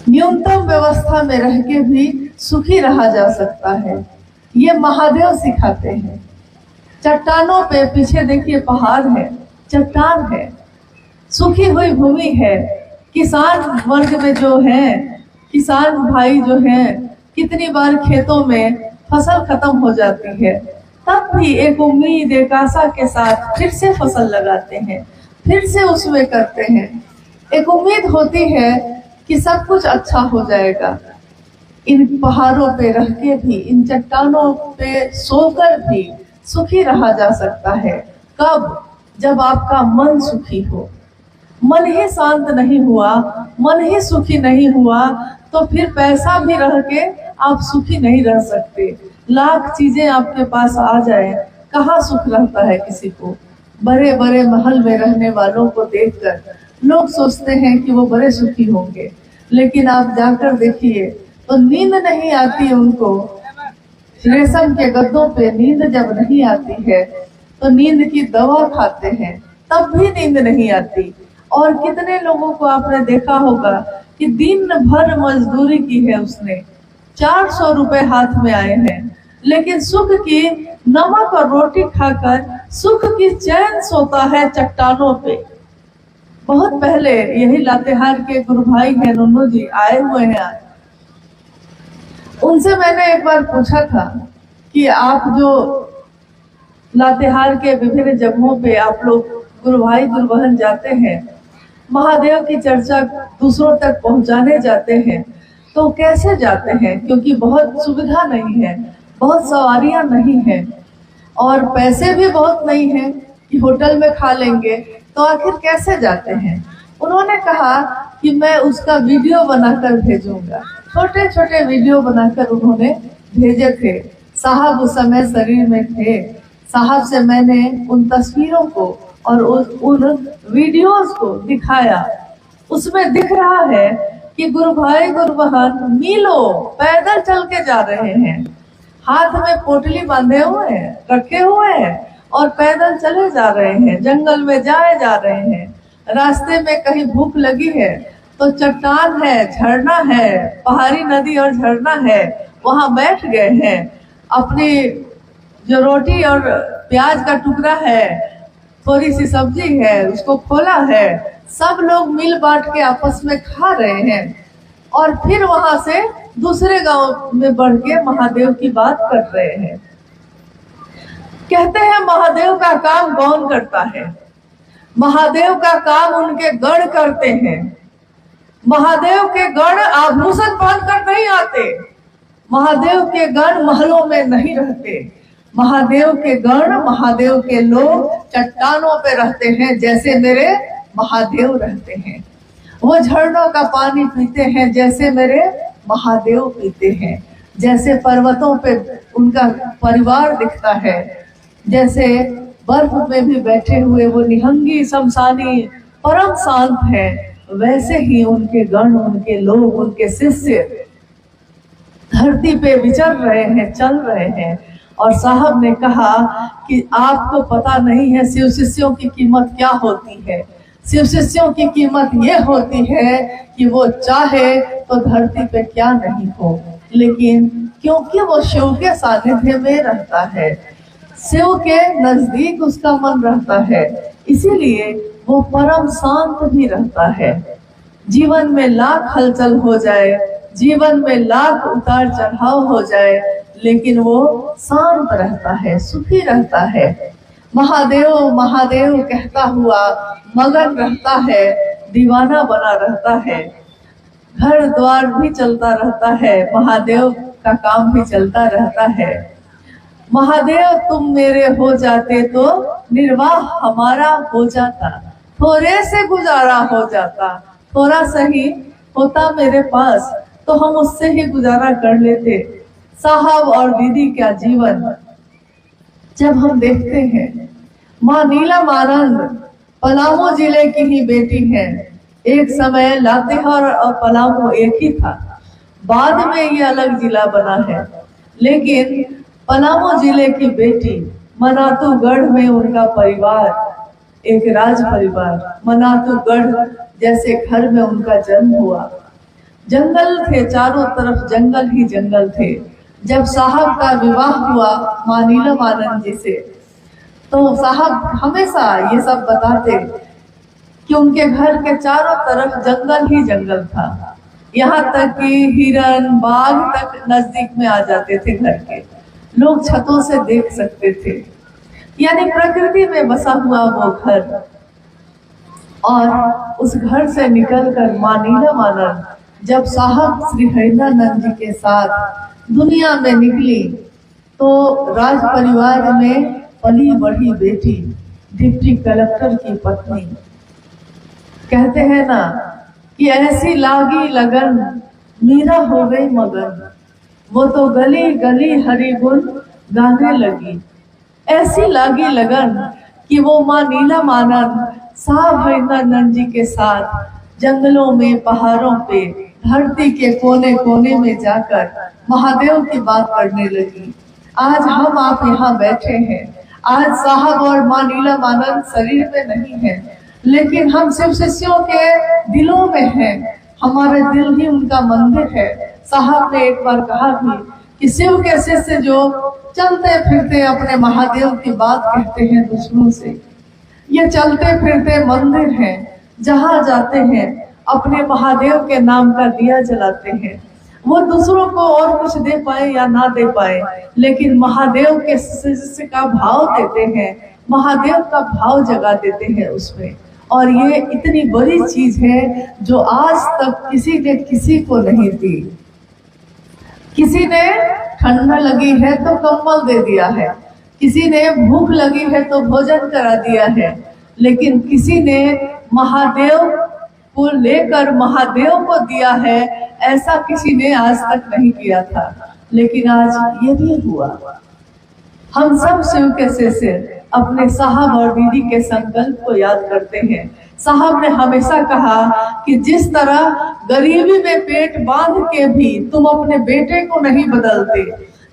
न्यूनतम व्यवस्था में रह के भी सुखी रहा जा सकता है, ये महादेव सिखाते हैं। चट्टानों पे पीछे देखिए पहाड़ है, चट्टान है, सूखी हुई भूमि है। किसान वर्ग में जो है, किसान भाई जो हैं, कितनी बार खेतों में फसल खत्म हो जाती है, तब भी एक उम्मीद, एक आशा के साथ फिर से फसल लगाते हैं, फिर से उसमें करते हैं। एक उम्मीद होती है कि सब कुछ अच्छा हो जाएगा। इन पहाड़ों पे रह के भी, इन चट्टानों पे सोकर भी सुखी रहा जा सकता है। कब? जब आपका मन सुखी हो। मन ही शांत नहीं हुआ, मन ही सुखी नहीं हुआ, तो फिर पैसा भी रह के आप सुखी नहीं रह सकते। लाख चीजें आपके पास आ जाए, कहाँ सुख रहता है किसी को। बड़े बड़े महल में रहने वालों को देखकर लोग सोचते हैं कि वो बड़े सुखी होंगे, लेकिन आप जाकर देखिए तो नींद नहीं आती उनको। रेशम के गद्दों पे नींद जब नहीं आती है तो नींद की दवा खाते हैं, तब भी नींद नहीं आती। और कितने लोगों को आपने देखा होगा कि दिन भर मजदूरी की है उसने, 400 रुपए हाथ में आए हैं, लेकिन सुख की नमक और रोटी खाकर सुख की चैन सोता है चट्टानों पे। बहुत पहले यही लातेहार के गुरु भाई हैं नन्नू जी आए हुए हैं आज। उनसे मैंने एक बार पूछा था कि आप जो लातेहार के विभिन्न जगहों पे आप लोग गुरु भाई गुरु बहन जाते हैं, महादेव की चर्चा दूसरों तक पहुंचाने जाते हैं, तो कैसे जाते हैं? क्योंकि बहुत सुविधा नहीं है, बहुत सवारियां नहीं है और पैसे भी बहुत नहीं है कि होटल में खा लेंगे, तो आखिर कैसे जाते हैं? उन्होंने कहा कि मैं उसका वीडियो बनाकर भेजूंगा। छोटे छोटे वीडियो बनाकर उन्होंने भेजे थे। साहब उस समय शरीर में थे। साहब से मैंने उन तस्वीरों को और उन वीडियोस को दिखाया। उसमें दिख रहा है कि गुरु भाई गुरु बहन मीलों पैदल चल के जा रहे हैं, हाथ में पोटली बांधे हुए हैं, रखे हुए हैं और पैदल चले जा रहे हैं, जंगल में जाए जा रहे हैं। रास्ते में कहीं भूख लगी है तो चट्टान है, झरना है, पहाड़ी नदी और झरना है, वहां बैठ गए हैं। अपनी जो रोटी और प्याज का टुकड़ा है, थोड़ी सी सब्जी है, उसको खोला है, सब लोग मिल बांट के आपस में खा रहे हैं और फिर वहां से दूसरे गांव में बढ़ के महादेव की बात कर रहे हैं। कहते हैं महादेव का काम कौन करता है? महादेव का काम उनके गण करते हैं। महादेव के गण आभूषण पहनकर नहीं आते, महादेव के गण महलों में नहीं रहते, महादेव के गण, महादेव के लोग चट्टानों पे रहते हैं जैसे मेरे महादेव रहते हैं। वो झरनों का पानी पीते हैं जैसे मेरे महादेव पीते हैं। जैसे पर्वतों पे उनका परिवार दिखता है, जैसे बर्फ में भी बैठे हुए वो निहंगी शमशानी परम शांत है, वैसे ही उनके गण, उनके लोग, उनके शिष्य धरती पे विचर रहे हैं, चल रहे हैं। और साहब ने कहा कि आपको पता नहीं है शिव शिष्यों की कीमत क्या होती है। शिव शिष्यों की कीमत ये होती है कि वो चाहे तो धरती पे क्या नहीं हो, लेकिन क्योंकि वो शिव के सानिध्य में रहता है, शिव के नजदीक उसका मन रहता है, इसीलिए वो परम शांत भी रहता है। जीवन में लाख हलचल हो जाए, जीवन में लाख उतार चढ़ाव हो जाए, लेकिन वो शांत रहता है, सुखी रहता है। महादेव महादेव कहता हुआ मगन रहता है, दीवाना बना रहता है, घर द्वार भी चलता रहता है, महादेव का काम भी चलता रहता है। महादेव तुम मेरे हो जाते तो निर्वाह हमारा हो जाता, थोड़े से गुजारा हो जाता, थोड़ा सही होता मेरे पास तो हम उससे ही गुजारा कर लेते। साहब और दीदी का जीवन जब हम देखते हैं, माँ नीलम आनंद पलामू जिले की ही बेटी है। एक समय लातेहार और पलामू एक ही था, बाद में ये अलग जिला बना है, लेकिन पलामू जिले की बेटी, मनातूगढ़ में उनका परिवार एक राज परिवार, मनातूगढ़ जैसे घर में उनका जन्म हुआ। जंगल थे, चारों तरफ जंगल ही जंगल थे। जब साहब का विवाह हुआ माँ नीलम आनंद जी से, तो साहब हमेशा ये सब बताते कि उनके घर के चारों तरफ जंगल ही जंगल था, यहाँ तक कि हिरन बाघ तक नजदीक में आ जाते थे घर के, लोग छतों से देख सकते थे। यानी प्रकृति में बसा हुआ वो घर। और उस घर से निकलकर माँ नीलम आनंद जब साहब श्री हरिदानंद जी के साथ दुनिया में निकली, तो राज परिवार में पली बढ़ी बेटी, डिप्टी कलेक्टर की पत्नी। कहते हैं ना कि ऐसी लागी लगन मीरा हो गई मगन, वो तो गली गली हरि गुण गाने लगी। ऐसी लागी लगन कि वो माँ नीलम आनंद साहब हरिदानंद जी के साथ जंगलों में, पहाड़ों पे, धरती के कोने कोने में जाकर महादेव की बात करने लगी। आज हम आप यहाँ बैठे हैं, आज साहब और माँ नीलम आनंद शरीर में नहीं है, लेकिन हम शिव शिष्यों के दिलों में हैं, हमारे दिल ही उनका मंदिर है। साहब ने एक बार कहा भी कि शिव के शिष्य जो चलते फिरते अपने महादेव की बात कहते हैं दूसरों से, ये चलते फिरते मंदिर हैं, जहाँ जाते हैं अपने महादेव के नाम का दिया जलाते हैं। वो दूसरों को और कुछ दे पाए या ना दे पाए, लेकिन महादेव के शिष्य का भाव देते हैं, महादेव का भाव जगा देते हैं उसमें। और ये इतनी बड़ी चीज है जो आज तक किसी ने किसी को नहीं दी। किसी ने ठंडा लगी है तो कंबल दे दिया है, किसी ने भूख लगी है तो भोजन करा दिया है, लेकिन किसी ने महादेव को लेकर महादेव को दिया है, ऐसा किसी ने आज तक नहीं किया था। लेकिन आज ये भी हुआ। हम सब शिव के शिष्य अपने साहब और दीदी के संकल्प को याद करते हैं। साहब ने हमेशा कहा कि जिस तरह गरीबी में पेट बांध के भी तुम अपने बेटे को नहीं बदलते,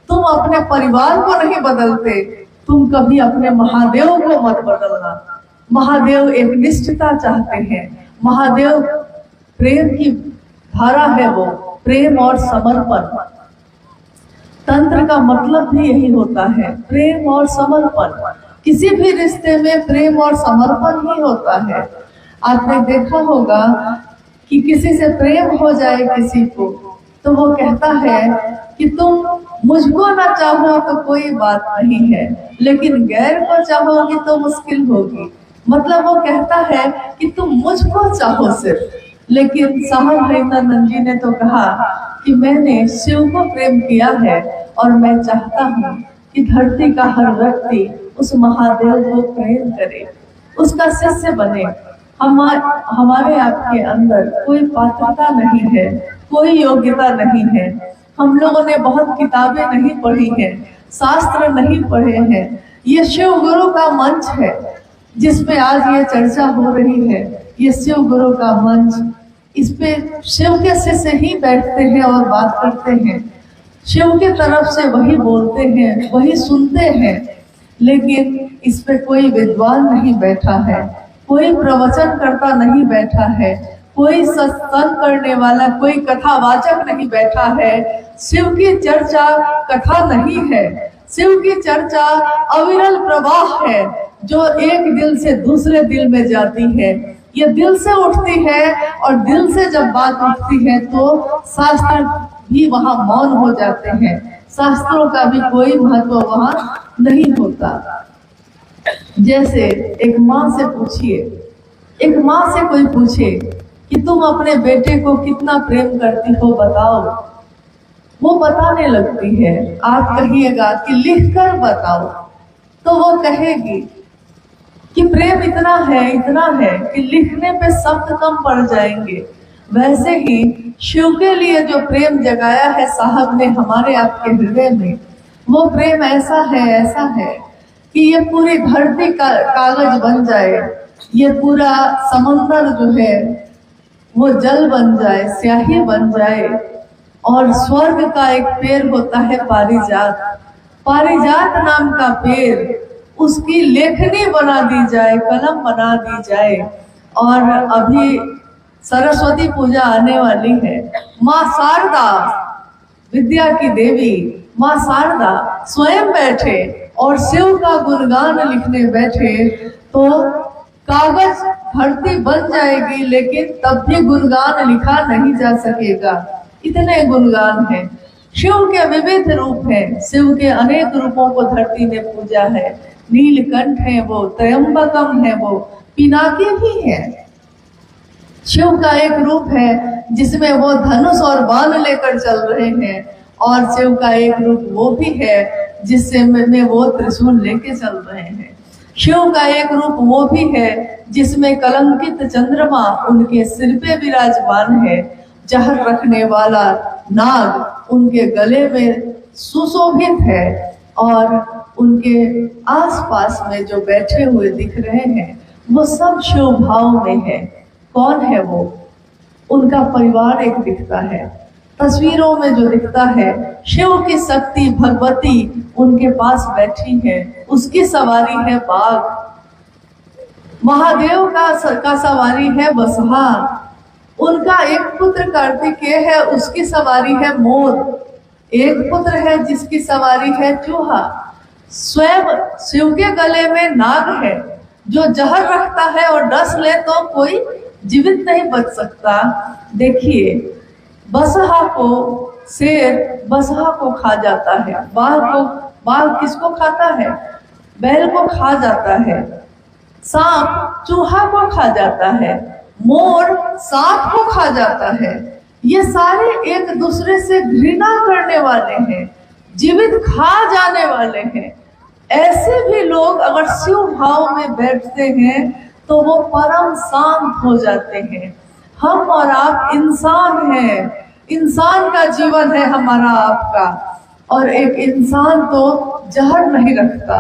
तुम अपने परिवार को नहीं बदलते, तुम कभी अपने महादेव को मत बदलना। महादेव एक निष्ठता चाहते हैं, महादेव प्रेम की धारा है, वो प्रेम और समर्पण। तंत्र का मतलब भी यही होता है, प्रेम और समर्पण। किसी भी रिश्ते में प्रेम और समर्पण ही होता है। आपने देखा होगा कि किसी से प्रेम हो जाए किसी को, तो वो कहता है कि तुम मुझको ना चाहो तो कोई बात नहीं है, लेकिन गैर को चाहोगी तो मुश्किल होगी। मतलब वो कहता है कि तुम मुझको चाहो सिर्फ, लेकिन साहब हरितानंद जी ने तो कहा कि मैंने शिव को प्रेम किया है और मैं चाहता हूँ कि धरती का हर व्यक्ति उस महादेव को प्रेम करे, उसका शिष्य बने। हमारे आपके अंदर कोई पात्रता नहीं है, कोई योग्यता नहीं है। हम लोगों ने बहुत किताबें नहीं पढ़ी हैं, शास्त्र नहीं पढ़े हैं। ये शिव गुरु का मंच है जिसपे आज ये चर्चा हो रही है। ये शिव गुरु का मंच, इस पे शिव के शिष्य ही बैठते हैं और बात करते हैं। शिव की तरफ से वही बोलते हैं, वही सुनते हैं। लेकिन इस पे कोई विद्वान नहीं बैठा है, कोई प्रवचन करता नहीं बैठा है, कोई सत्संग करने वाला, कोई कथावाचक नहीं बैठा है। शिव की चर्चा कथा नहीं है, शिव की चर्चा अविरल प्रवाह है जो एक दिल से दूसरे दिल में जाती है। ये दिल से उठती है और दिल से जब बात उठती है तो शास्त्र भी वहाँ मौन हो जाते हैं, शास्त्रों का भी कोई महत्व वहाँ नहीं होता। जैसे एक माँ से पूछिए, एक माँ से कोई पूछे कि तुम अपने बेटे को कितना प्रेम करती हो बताओ, वो बताने लगती है। आप कहिएगा कि लिख कर बताओ, तो वो कहेगी कि प्रेम इतना है कि लिखने पे शब्द कम पड़ जाएंगे। वैसे ही शिव के लिए जो प्रेम जगाया है साहब ने हमारे आपके हृदय में, वो प्रेम ऐसा है कि ये पूरी धरती का कागज बन जाए, ये पूरा समंदर जो है वो जल बन जाए, स्याही बन जाए। और स्वर्ग का एक पेड़ होता है पारिजात, पारिजात नाम का पेड़, उसकी लेखनी बना दी जाए, कलम बना दी जाए। और अभी सरस्वती पूजा आने वाली है, माँ शारदा विद्या की देवी, माँ शारदा स्वयं बैठे और शिव का गुणगान लिखने बैठे तो कागज धरती बन जाएगी, लेकिन तब भी गुणगान लिखा नहीं जा सकेगा, इतने गुणगान हैं। शिव के विविध रूप हैं, शिव के अनेक रूपों को धरती ने पूजा है। नीलकंठ है वो, त्रयंबकम है वो, पिनाकी भी है। शिव का एक रूप है जिसमें वो धनुष और बाण लेकर चल रहे हैं, और शिव का एक रूप वो भी है जिससे में वो त्रिशूल लेके चल रहे हैं। शिव का एक रूप वो भी है जिसमें कलंकित चंद्रमा उनके सिर पे विराजमान है, जहर रखने वाला नाग उनके गले में सुशोभित है, और उनके आसपास में जो बैठे हुए दिख रहे हैं वो सब शिव भाव में है। कौन है वो? उनका परिवार एक दिखता है, तस्वीरों में जो दिखता है शिव की शक्ति भगवती उनके पास बैठी है, उसकी सवारी है बाघ। महादेव का सवारी है बसहा, उनका एक पुत्र कार्तिकेय है, उसकी सवारी है मोर। एक पुत्र है जिसकी सवारी है चूहा। स्वयं शिव के गले में नाग है जो जहर रखता है और डस ले तो कोई जीवित नहीं बच सकता। देखिए, बसहा को शेर बसहा को खा जाता है, बाघ किसको खाता है? बैल को खा जाता है। सांप चूहा को खा जाता है, मोर सांप को खा जाता है। ये सारे एक दूसरे से घृणा करने वाले हैं, जीवित खा जाने वाले हैं। ऐसे भी लोग अगर शिव भाव में बैठते हैं तो वो परम शांत हो जाते हैं। हम और आप इंसान हैं, इंसान का जीवन है हमारा आपका, और एक इंसान तो जहर नहीं रखता,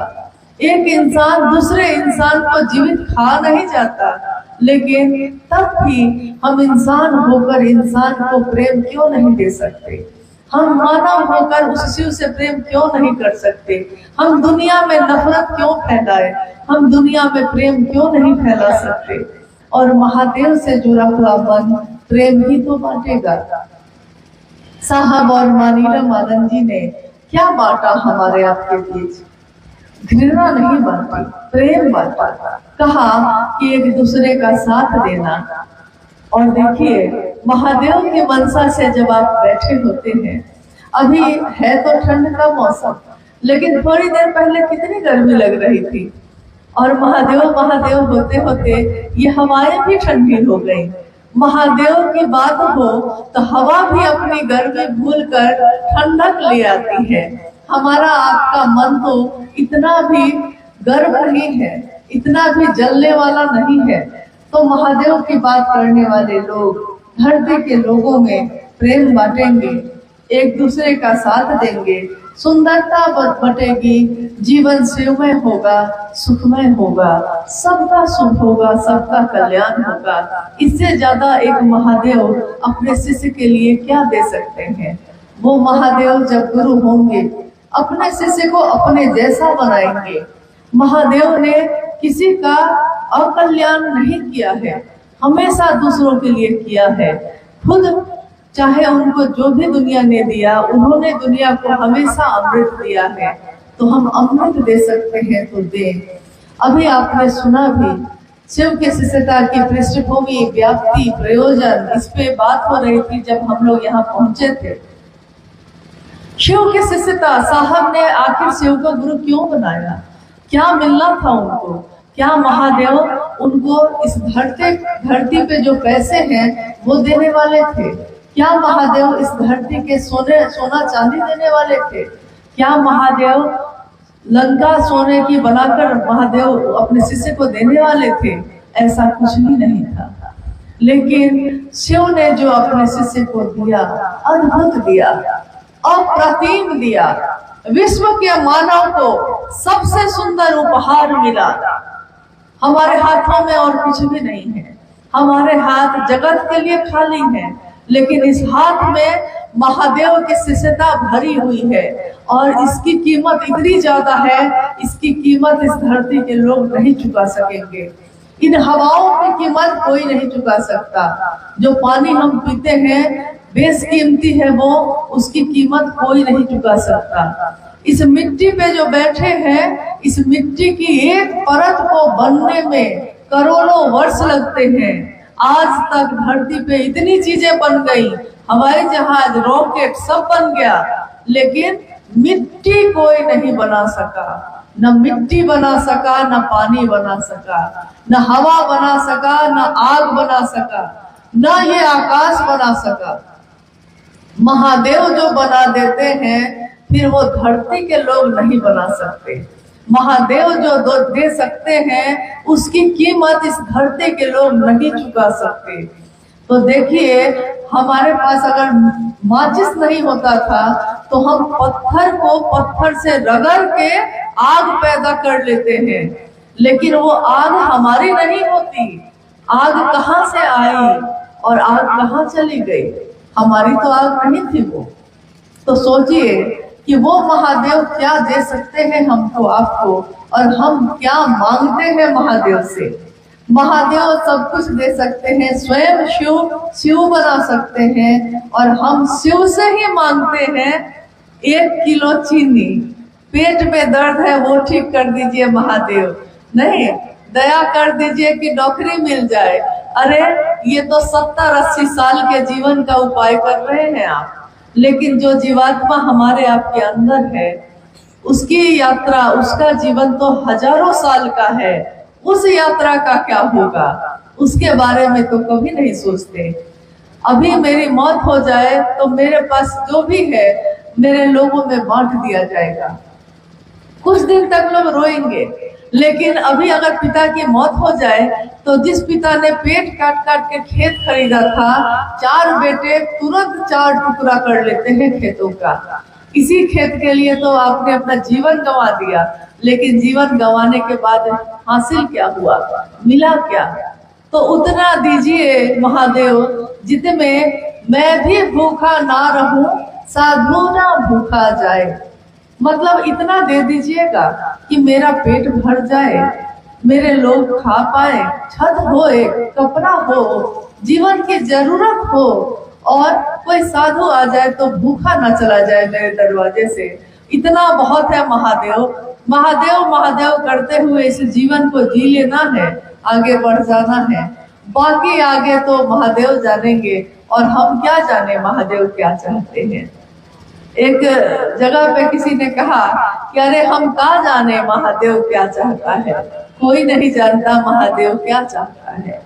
एक इंसान दूसरे इंसान को जीवित खा नहीं जाता। लेकिन तब भी हम इंसान होकर इंसान को प्रेम क्यों नहीं दे सकते? हम मानव होकर उस शिव से प्रेम क्यों नहीं कर सकते? हम दुनिया में नफरत क्यों फैलाए? हम दुनिया में प्रेम क्यों नहीं फैला सकते? और महादेव से जुड़ा हुआ मन प्रेम ही तो बांटेगा। साहब और मानीराम आनंद जी ने क्या बांटा हमारे आपके बीच? घृणा नहीं बांटी, प्रेम बांटा। कहा कि एक दूसरे का साथ देना। और देखिए, महादेव की मनसा से जब आप बैठे होते हैं, अभी है तो ठंड का मौसम, लेकिन थोड़ी देर पहले कितनी गर्मी लग रही थी, और महादेव महादेव होते होते ये हवाएं भी ठंडी हो गई। महादेव की बात हो तो हवा भी अपनी गर्मी भूलकर ठंडक ले आती है। हमारा आपका मन तो इतना भी गर्म नहीं है, इतना भी जलने वाला नहीं है। तो महादेव की बात करने वाले लोग धरती के लोगों में प्रेम बांटेंगे, एक दूसरे का साथ देंगे, सुंदरता बटेगी, जीवन शिवमय होगा, सुखमय होगा, सबका सुख होगा, सबका कल्याण होगा। इससे ज्यादा एक महादेव अपने शिष्य के लिए क्या दे सकते हैं। वो महादेव जब गुरु होंगे अपने शिष्य को अपने जैसा बनाएंगे। महादेव ने किसी का अकल्याण नहीं किया है, हमेशा दूसरों के लिए किया है। खुद चाहे उनको जो भी दुनिया ने दिया, उन्होंने दुनिया को हमेशा अमृत दिया है, तो हम अमृत दे सकते हैं तो दें। अभी आपने सुना भी शिव के शिष्यता की पृष्ठभूमि, व्याप्ति, प्रयोजन, इस पे बात हो रही थी जब हम लोग यहाँ पहुंचे थे। शिव की शिष्यता, साहब ने आखिर शिव को गुरु क्यों बनाया, क्या मिलना था उनको, क्या महादेव उनको इस धरती पे जो पैसे हैं वो देने वाले थे, क्या महादेव इस धरती के सोना चांदी देने वाले थे, क्या महादेव लंका सोने की बनाकर महादेव अपने शिष्य को देने वाले थे, ऐसा कुछ भी नहीं था। लेकिन शिव ने जो अपने शिष्य को दिया, अद्भुत दिया, अप्रतिम दिया, विश्व के मानव को सबसे सुंदर उपहार मिला। हमारे हाथों में और कुछ भी नहीं है, हमारे हाथ जगत के लिए खाली हैं, लेकिन इस हाथ में महादेव की शिष्यता भरी हुई है और इसकी कीमत इतनी ज्यादा है, इसकी कीमत इस धरती के लोग नहीं चुका सकेंगे। इन हवाओं की कीमत कोई नहीं चुका सकता। जो पानी हम पीते हैं बेशकीमती है, वो उसकी कीमत कोई नहीं चुका सकता। इस मिट्टी पे जो बैठे हैं, इस मिट्टी की एक परत को बनने में करोड़ों वर्ष लगते हैं। आज तक धरती पे इतनी चीजें बन गई, हवाई जहाज, रॉकेट सब बन गया, लेकिन मिट्टी कोई नहीं बना सका। न मिट्टी बना सका, न पानी बना सका, न हवा बना सका, न आग बना सका, न ये आकाश बना सका। महादेव जो बना देते हैं, फिर वो धरती के लोग नहीं बना सकते। महादेव जो दे सकते हैं, उसकी कीमत इस धरती के लोग नहीं चुका सकते। तो देखिए, हमारे पास अगर माचिस नहीं होता था तो हम पत्थर को पत्थर से रगड़ के आग पैदा कर लेते हैं, लेकिन वो आग हमारी नहीं होती। आग कहाँ से आई और आग कहाँ चली गई? हमारी तो आग नहीं थी वो। तो सोचिए कि वो महादेव क्या दे सकते हैं हमको, आपको, और हम क्या मांगते हैं महादेव से। महादेव सब कुछ दे सकते हैं, स्वयं शिव बना सकते हैं, और हम शिव से ही मांगते हैं 1 किलो चीनी। पेट में दर्द है वो ठीक कर दीजिए महादेव, नहीं दया कर दीजिए कि नौकरी मिल जाए। अरे ये तो 70-80 साल के जीवन का उपाय कर रहे हैं आप, लेकिन जो जीवात्मा हमारे आपके अंदर है, उसकी यात्रा, उसका जीवन तो हजारों साल का है। उस यात्रा का क्या होगा, उसके बारे में तो कभी नहीं सोचते। अभी मेरी मौत हो जाए तो मेरे पास जो भी है मेरे लोगों में बांट दिया जाएगा। कुछ दिन तक लोग रोएंगे, लेकिन अभी अगर पिता की मौत हो जाए तो जिस पिता ने पेट काट काट के खेत खरीदा था, 4 बेटे तुरंत 4 टुकड़ा कर लेते हैं खेतों का। इसी खेत के लिए तो आपने अपना जीवन गंवा दिया, लेकिन जीवन गंवाने के बाद हासिल क्या हुआ, मिला क्या? तो उतना दीजिए महादेव जितने मैं भी भूखा ना रहूं, साधु ना भूखा जाए। मतलब इतना दे दीजिएगा कि मेरा पेट भर जाए, मेरे लोग खा पाए, छत हो, एक कपड़ा हो, जीवन की जरूरत हो, और कोई साधु आ जाए तो भूखा ना चला जाए मेरे दरवाजे से। इतना बहुत है महादेव। महादेव महादेव करते हुए इस जीवन को जी लेना है, आगे बढ़ जाना है। बाकी आगे तो महादेव जानेंगे, और हम क्या जाने महादेव क्या चाहते हैं। एक जगह पे किसी ने कहा कि अरे हम क्या जाने महादेव क्या चाहता है, कोई नहीं जानता महादेव क्या चाहता है।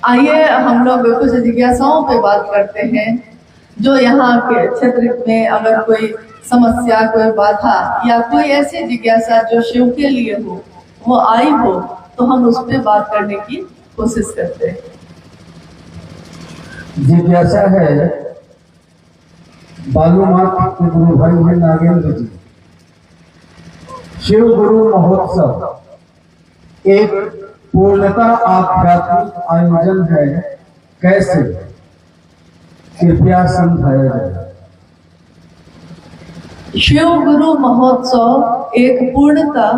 आइए हम लोग कुछ जिज्ञासाओं पे बात करते हैं। जो यहाँ के क्षेत्र में अगर कोई समस्या, कोई बाधा या कोई ऐसी जिज्ञासा जो शिव के लिए हो, वो आई हो, तो हम उस पर बात करने की कोशिश करते हैं। जिज्ञासा है, बालूमाथ के गुरु भाई है नागेंद्र जी। शिव गुरु महोत्सव एक पूर्णता आध्यात्मिक आयोजन है, कैसे? कृपया समझाया जाए। शिव गुरु महोत्सव एक पूर्णता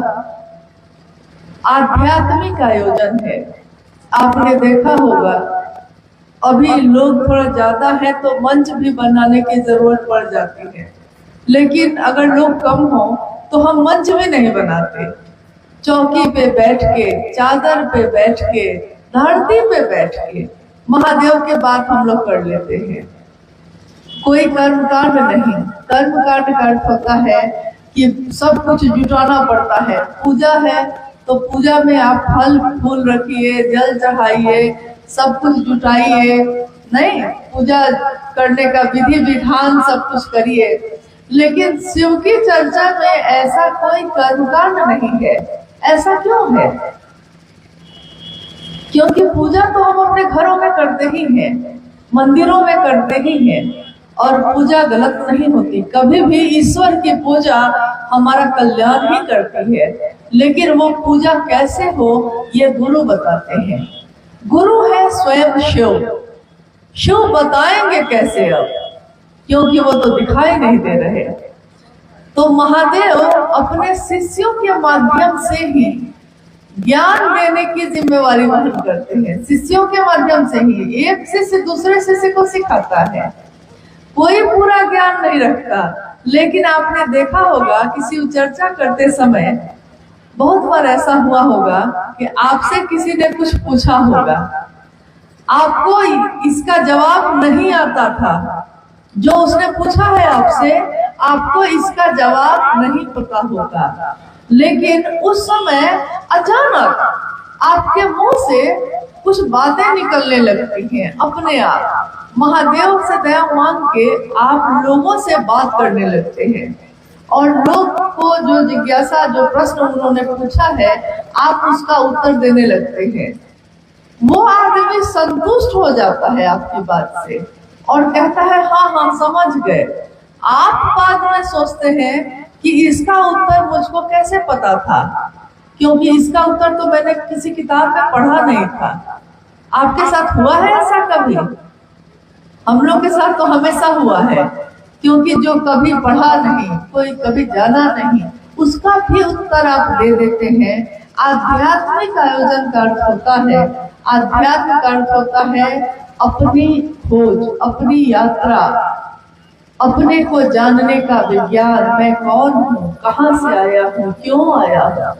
आध्यात्मिक आयोजन है। आपने देखा होगा अभी लोग थोड़ा ज्यादा है तो मंच भी बनाने की जरूरत पड़ जाती है, लेकिन अगर लोग कम हो तो हम मंच भी नहीं बनाते। चौकी पे बैठ के, चादर पे बैठ के, धरती पे बैठ के महादेव के बात हम लोग कर लेते हैं। कोई कर्मकांड नहीं। कर्मकांड का अर्थ होता है कि सब कुछ जुटाना पड़ता है। पूजा है तो पूजा में आप फल फूल रखिए, जल चढ़ाइए, सब कुछ जुटाइए। नहीं, पूजा करने का विधि विधान सब कुछ करिए। लेकिन शिव की चर्चा में ऐसा कोई कर्मकांड नहीं है। ऐसा क्यों है? क्योंकि पूजा तो हम अपने घरों में करते ही हैं, मंदिरों में करते ही हैं, और पूजा गलत नहीं होती। कभी भी ईश्वर की पूजा हमारा कल्याण ही करती है। लेकिन वो पूजा कैसे हो, ये गुरु बताते हैं। गुरु है स्वयं शिव। शिव बताएंगे कैसे अब, क्योंकि वो तो दिखाई नहीं दे रहे। तो महादेव अपने शिष्यों के माध्यम से ही ज्ञान देने की जिम्मेवारी वहन करते हैं। शिष्यों के माध्यम से ही एक शिष्य दूसरे शिष्य को सिखाता है। कोई पूरा ज्ञान नहीं रखता। लेकिन आपने देखा होगा कि शिव चर्चा करते समय बहुत बार ऐसा हुआ होगा कि आपसे किसी ने कुछ पूछा होगा, आपको इसका जवाब नहीं आता था। जो उसने पूछा है आपसे, आपको इसका जवाब नहीं पता होगा। लेकिन उस समय अचानक आपके मुंह से कुछ बातें निकलने लगती हैं अपने आप। महादेव से दया मांग के आप लोगों से बात करने लगते हैं, और लोग को जो जिज्ञासा, जो प्रश्न उन्होंने पूछा है, आप उसका उत्तर देने लगते हैं। वो आदमी संतुष्ट हो जाता है आपकी बात से और कहता है हाँ हम समझ गए। आप बाद में सोचते हैं कि इसका उत्तर मुझको कैसे पता था, क्योंकि इसका उत्तर तो मैंने किसी किताब में पढ़ा नहीं था। आपके साथ हुआ है ऐसा कभी? हम लोग के साथ तो हमेशा हुआ है, क्योंकि जो कभी पढ़ा नहीं, कोई कभी जाना नहीं, उसका भी उत्तर आप दे देते हैं। आध्यात्मिक आयोजन का अर्थ होता है, आध्यात्म का अर्थ होता है अपनी खोज, अपनी यात्रा, अपने को जानने का विज्ञान। मैं कौन हूँ, कहाँ से आया हूँ, क्यों आया हूँ।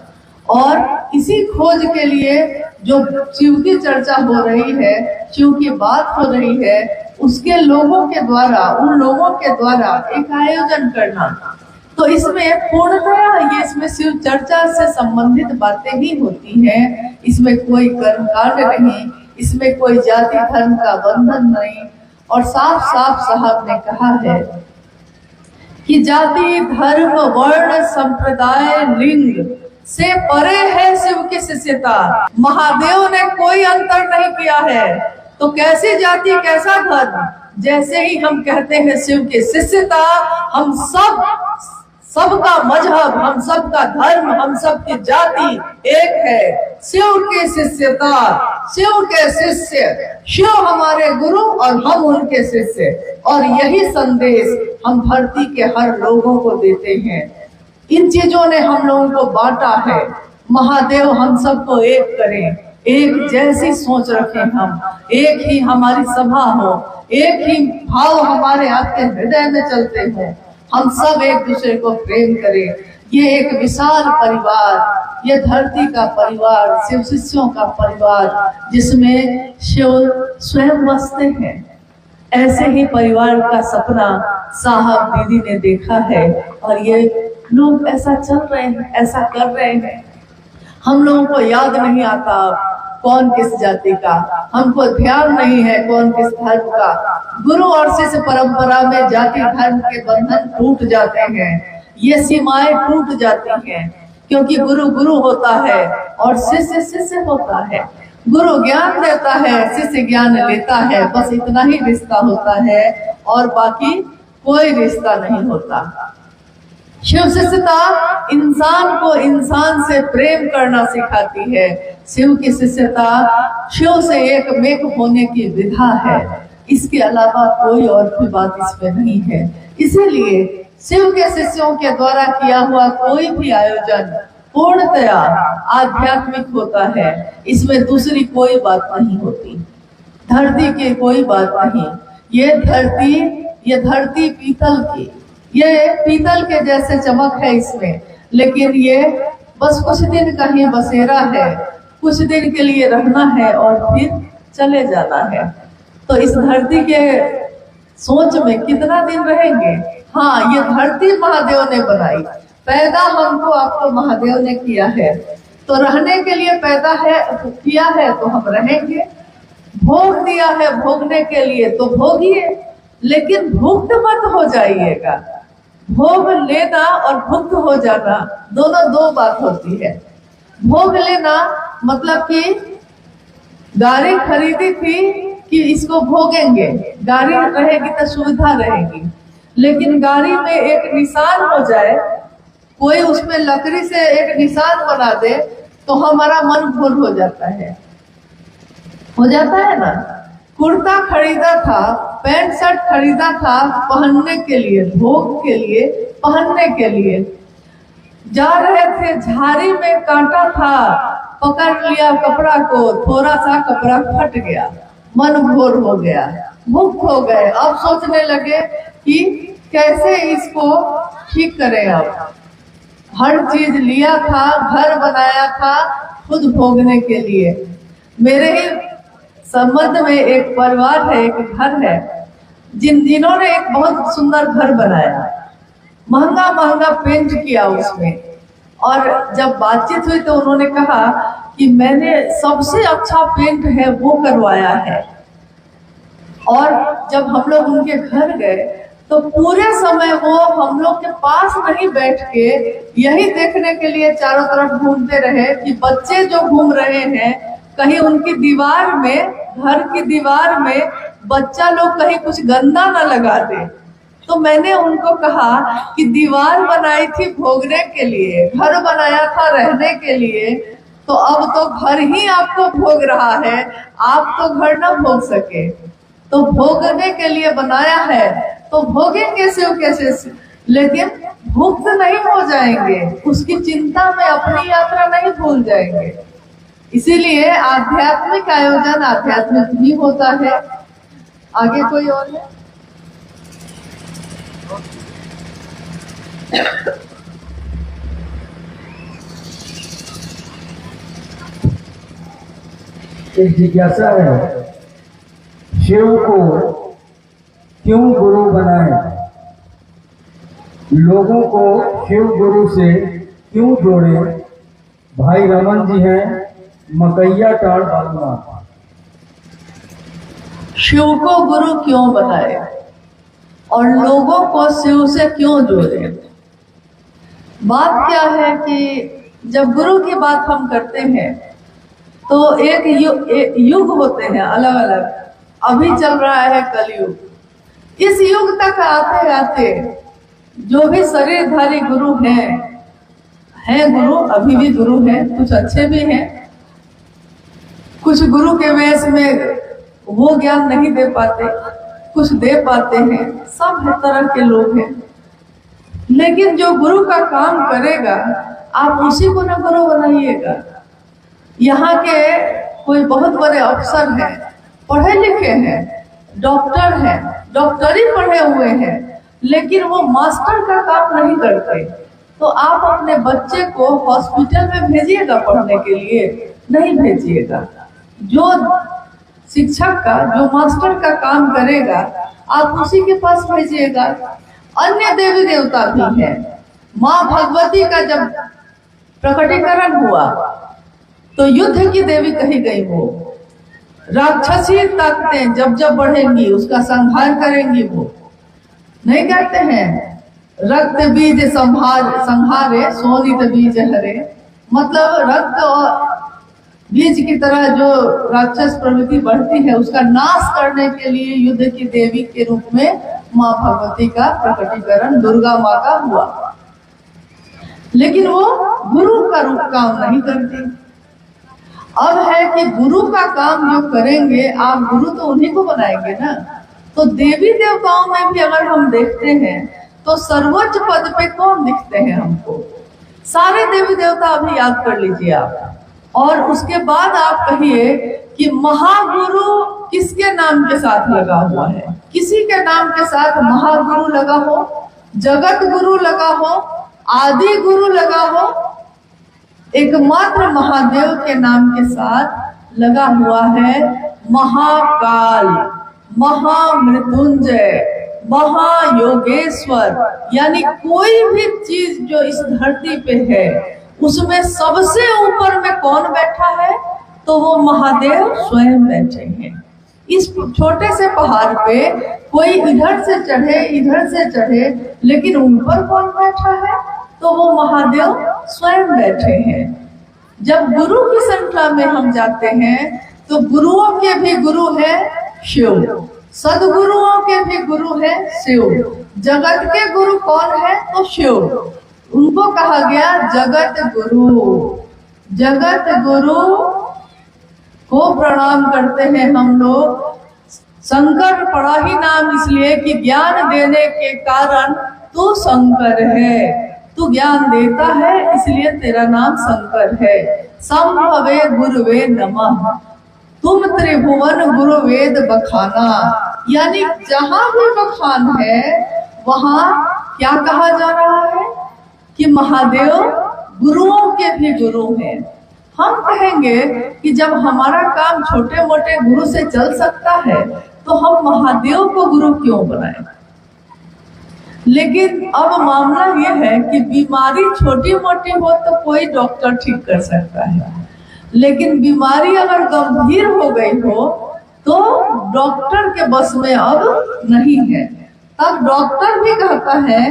और इसी खोज के लिए जो शिव की चर्चा हो रही है, शिव की बात हो रही है, उसके लोगों के द्वारा, उन लोगों के द्वारा एक आयोजन करना, तो इसमें पूर्णतया ये इसमें शिव चर्चा से संबंधित बातें ही होती हैं। इसमें कोई कर्मकांड नहीं, इसमें कोई जाति धर्म का बंधन नहीं। और साफ साफ साहब ने कहा है कि जाति धर्म वर्ण संप्रदाय लिंग से परे है शिव की शिष्यता। महादेव ने कोई अंतर नहीं किया है। तो कैसी जाति, कैसा धर्म? जैसे ही हम कहते हैं शिव की शिष्यता, हम सबका मजहब, हम सबका धर्म, हम सबकी जाति एक है। शिव की शिष्यता, शिव के शिष्य, शिव हमारे गुरु और हम उनके शिष्य। और यही संदेश हम धरती के हर लोगों को देते हैं। इन चीजों ने हम लोगों को बांटा है। महादेव हम सबको एक करें, एक जैसी सोच रखें, हम एक ही हमारी सभा हो, एक ही भाव हमारे आपके हृदय में चलते हो, हम सब एक दूसरे को प्रेम करें। ये एक विशाल परिवार, ये धरती का परिवार, शिव शिष्यों का परिवार, जिसमें शिव स्वयं बसते हैं। ऐसे ही परिवार का सपना साहब दीदी ने देखा है, और ये लोग ऐसा चल रहे हैं, ऐसा कर रहे हैं। हम लोगों को याद नहीं आता कौन किस जाति का, हमको ध्यान नहीं है कौन किस धर्म का। गुरु और शिष्य परंपरा में जाति धर्म के बंधन टूट जाते हैं, ये सीमाएं टूट जाती हैं, क्योंकि गुरु गुरु होता है और शिष्य शिष्य होता है। गुरु ज्ञान देता है, शिष्य ज्ञान लेता है, बस इतना ही रिश्ता होता है और बाकी कोई रिश्ता नहीं होता। शिव शिष्यता इंसान को इंसान से प्रेम करना सिखाती है। शिव की शिष्यता शिव से एक मेक होने की विधा है, इसके अलावा कोई और भी बात इसमें नहीं है। इसीलिए शिव के शिष्यों के द्वारा किया हुआ कोई भी आयोजन पूर्णतया आध्यात्मिक होता है, इसमें दूसरी कोई बात नहीं होती। धरती की कोई बात नहीं, ये धरती पीतल की, ये पीतल के जैसे चमक है इसमें, लेकिन ये बस कुछ दिन का ही बसेरा है, कुछ दिन के लिए रहना है और फिर चले जाना है। तो इस धरती के सोच में कितना दिन रहेंगे? हाँ, ये धरती महादेव ने बनाई, पैदा हमको आपको महादेव ने किया है, तो रहने के लिए पैदा है किया है तो हम रहेंगे। भोग दिया है भोगने के लिए तो भोगिए, लेकिन भुक्त मत हो जाइएगा। भोग लेना और भुक्त हो जाना दोनों दो बात होती है। भोग लेना मतलब कि गाड़ी खरीदी थी कि इसको भोगेंगे, गाड़ी रहेगी तो सुविधा रहेगी, लेकिन गाड़ी में एक निशान हो जाए, कोई उसमें लकड़ी से एक निशान बना दे तो हमारा मन भूल हो जाता है ना। कुर्ता खरीदा था, पैंट शर्ट खरीदा था पहनने के लिए, भोग के लिए, पहनने के लिए। जा रहे थे, झाड़ी में कांटा था, पकड़ लिया कपड़ा को, थोड़ा सा कपड़ा फट गया, मन भोर हो गया, मुक्त हो गए। अब सोचने लगे कि कैसे इसको ठीक करें। अब हर चीज लिया था, घर बनाया था खुद भोगने के लिए। मेरे ही संबंध में एक परिवार है, एक घर है, जिन्होंने एक बहुत सुंदर घर बनाया, महंगा महंगा पेंट किया उसमें। और जब बातचीत हुई तो उन्होंने कहा कि मैंने सबसे अच्छा पेंट है वो करवाया है। और जब हम लोग उनके घर गए तो पूरे समय वो हम लोग के पास नहीं बैठ के यही देखने के लिए चारों तरफ घूमते रहे कि बच्चे जो घूम रहे हैं कहीं उनकी दीवार में, घर की दीवार में बच्चा लोग कहीं कुछ गंदा ना लगा दे। तो मैंने उनको कहा कि दीवार बनाई थी भोगने के लिए, घर बनाया था रहने के लिए, तो अब तो घर ही आपको भोग रहा है, आप तो घर ना भोग सके, तो भोगने के लिए बनाया है तो भोगेंगे शिव कैसे, लेकिन भुक्त नहीं हो जाएंगे, उसकी चिंता में अपनी यात्रा नहीं भूल जाएंगे। इसीलिए आध्यात्मिक आयोजन आध्यात्मिक भी होता है। आगे कोई और है? एक जिज्ञासा है, शिव को क्यों गुरु बनाए? लोगों को शिव गुरु से क्यों जोड़े? भाई रमन जी हैं, मकैया टाड़ बालुआ। शिव को गुरु क्यों बनाए और लोगों को शिव से क्यों जोड़े? बात क्या है कि जब गुरु की बात हम करते हैं तो एक युग होते हैं अलग अलग। अभी चल रहा है कलयुग। इस युग तक आते आते जो भी शरीरधारी गुरु हैं गुरु, अभी भी गुरु हैं, कुछ अच्छे भी हैं, कुछ गुरु के वेश में वो ज्ञान नहीं दे पाते, कुछ दे पाते हैं, सब तरह के लोग हैं। लेकिन जो गुरु का काम करेगा आप उसी को ना गुरु बनाइएगा। यहाँ के कोई बहुत बड़े अफसर हैं, पढ़े लिखे हैं, डॉक्टर हैं, डॉक्टरी पढ़े हुए हैं, लेकिन वो मास्टर का काम नहीं करते। तो आप अपने बच्चे को हॉस्पिटल में भेजिएगा पढ़ने के लिए? नहीं भेजिएगा। जो शिक्षक का, जो मास्टर का काम करेगा आप उसी के पास भेजिएगा। अन्य देवी देवता भी हैं। माँ भगवती का जब प्रकटीकरण हुआ तो युद्ध की देवी कही गई वो। राक्षसी ताकतें जब जब बढ़ेंगी उसका संहार करेंगी वो। नहीं कहते हैं रक्त बीज संहारे सोनित बीज हरे, मतलब रक्त और बीज की तरह जो राक्षस प्रवृत्ति बढ़ती है उसका नाश करने के लिए युद्ध की देवी के रूप में माँ भगवती का प्रकटीकरण दुर्गा माँ का हुआ। लेकिन वो गुरु का रूप काम नहीं करती। अब है कि गुरु का काम जो करेंगे आप गुरु तो उन्हीं को बनाएंगे ना। तो देवी देवताओं में भी अगर हम देखते हैं तो सर्वोच्च पद पे कौन दिखते हैं हमको? सारे देवी देवता अभी याद कर लीजिए आप, और उसके बाद आप कहिए कि महागुरु किसके नाम के साथ लगा हुआ है? किसी के नाम के साथ महागुरु लगा हो, जगत गुरु लगा हो, आदि गुरु लगा हो, एकमात्र महादेव के नाम के साथ लगा हुआ है महाकाल, महामृत्युंजय, महायोगेश्वर। यानी कोई भी चीज जो इस धरती पे है उसमें सबसे ऊपर में कौन बैठा है? तो वो महादेव स्वयं बैठे हैं। इस छोटे से पहाड़ पे कोई इधर से चढ़े, लेकिन ऊपर कौन बैठा है? तो वो महादेव स्वयं बैठे हैं। जब गुरु की श्रृंखला में हम जाते हैं तो गुरुओं के भी गुरु है शिव, सदगुरुओं के भी गुरु है शिव। जगत के गुरु कौन है? तो शिव। उनको कहा गया जगत गुरु। जगत गुरु को प्रणाम करते हैं हम लोग। शंकर पड़ा ही नाम इसलिए कि ज्ञान देने के कारण तू शंकर है, तू ज्ञान देता है इसलिए तेरा नाम शंकर है। संभवे गुरुवे नमः, तुम त्रिभुवन गुरु वेद बखाना। यानी जहां भी बखान है वहां क्या कहा जा रहा है कि महादेव गुरुओं के भी गुरु हैं। हम कहेंगे कि जब हमारा काम छोटे मोटे गुरु से चल सकता है तो हम महादेव को गुरु क्यों बनाएं? लेकिन अब मामला यह है कि बीमारी छोटी मोटी हो तो कोई डॉक्टर ठीक कर सकता है, लेकिन बीमारी अगर गंभीर हो गई हो तो डॉक्टर के बस में अब नहीं है। तब डॉक्टर भी कहता है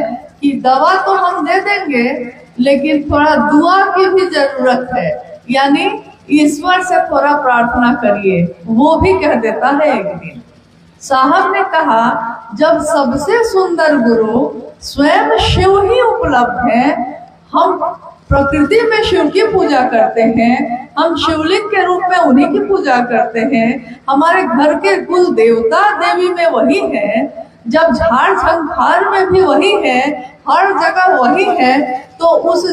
कि दवा तो हम दे देंगे लेकिन थोड़ा दुआ की भी जरूरत है, यानी ईश्वर से थोड़ा प्रार्थना करिए। वो भी कह देता है एक दिन। साहब ने कहा जब सबसे सुंदर गुरु स्वयं शिव ही उपलब्ध है, हम प्रकृति में शिव की पूजा करते हैं, हम शिवलिंग के रूप में उन्हीं की पूजा करते हैं, हमारे घर के कुल देवता देवी में वही है, जब झाड़ झंखार में भी वही है, हर जगह वही है, तो उस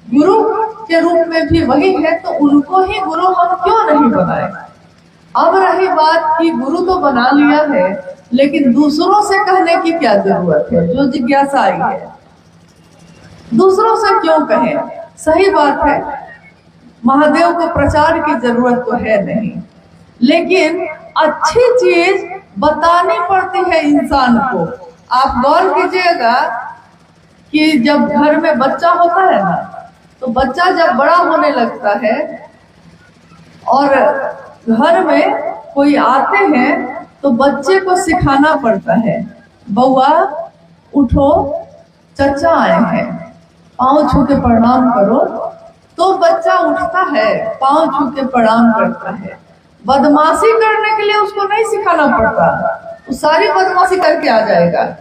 गुरु के रूप में भी वही है, तो उनको ही गुरु हम क्यों नहीं बनाए? अब रही बात कि गुरु तो बना लिया है लेकिन दूसरों से कहने की क्या जरूरत है? जो जिज्ञासा आई है, दूसरों से क्यों कहें? सही बात है, महादेव को प्रचार की जरूरत तो है नहीं, लेकिन अच्छी चीज बतानी पड़ती है इंसान को। आप गौर कीजिएगा कि जब घर में बच्चा होता है ना, तो बच्चा जब बड़ा होने लगता है और घर में कोई आते हैं तो बच्चे को सिखाना पड़ता है, बउआ उठो, चचा आए हैं, पाँव छू के प्रणाम करो। तो बच्चा उठता है, पाँव छू के प्रणाम करता है। बदमाशी करने के लिए उसको नहीं सिखाना पड़ता, वो सारी बदमाशी करके आ जाएगा।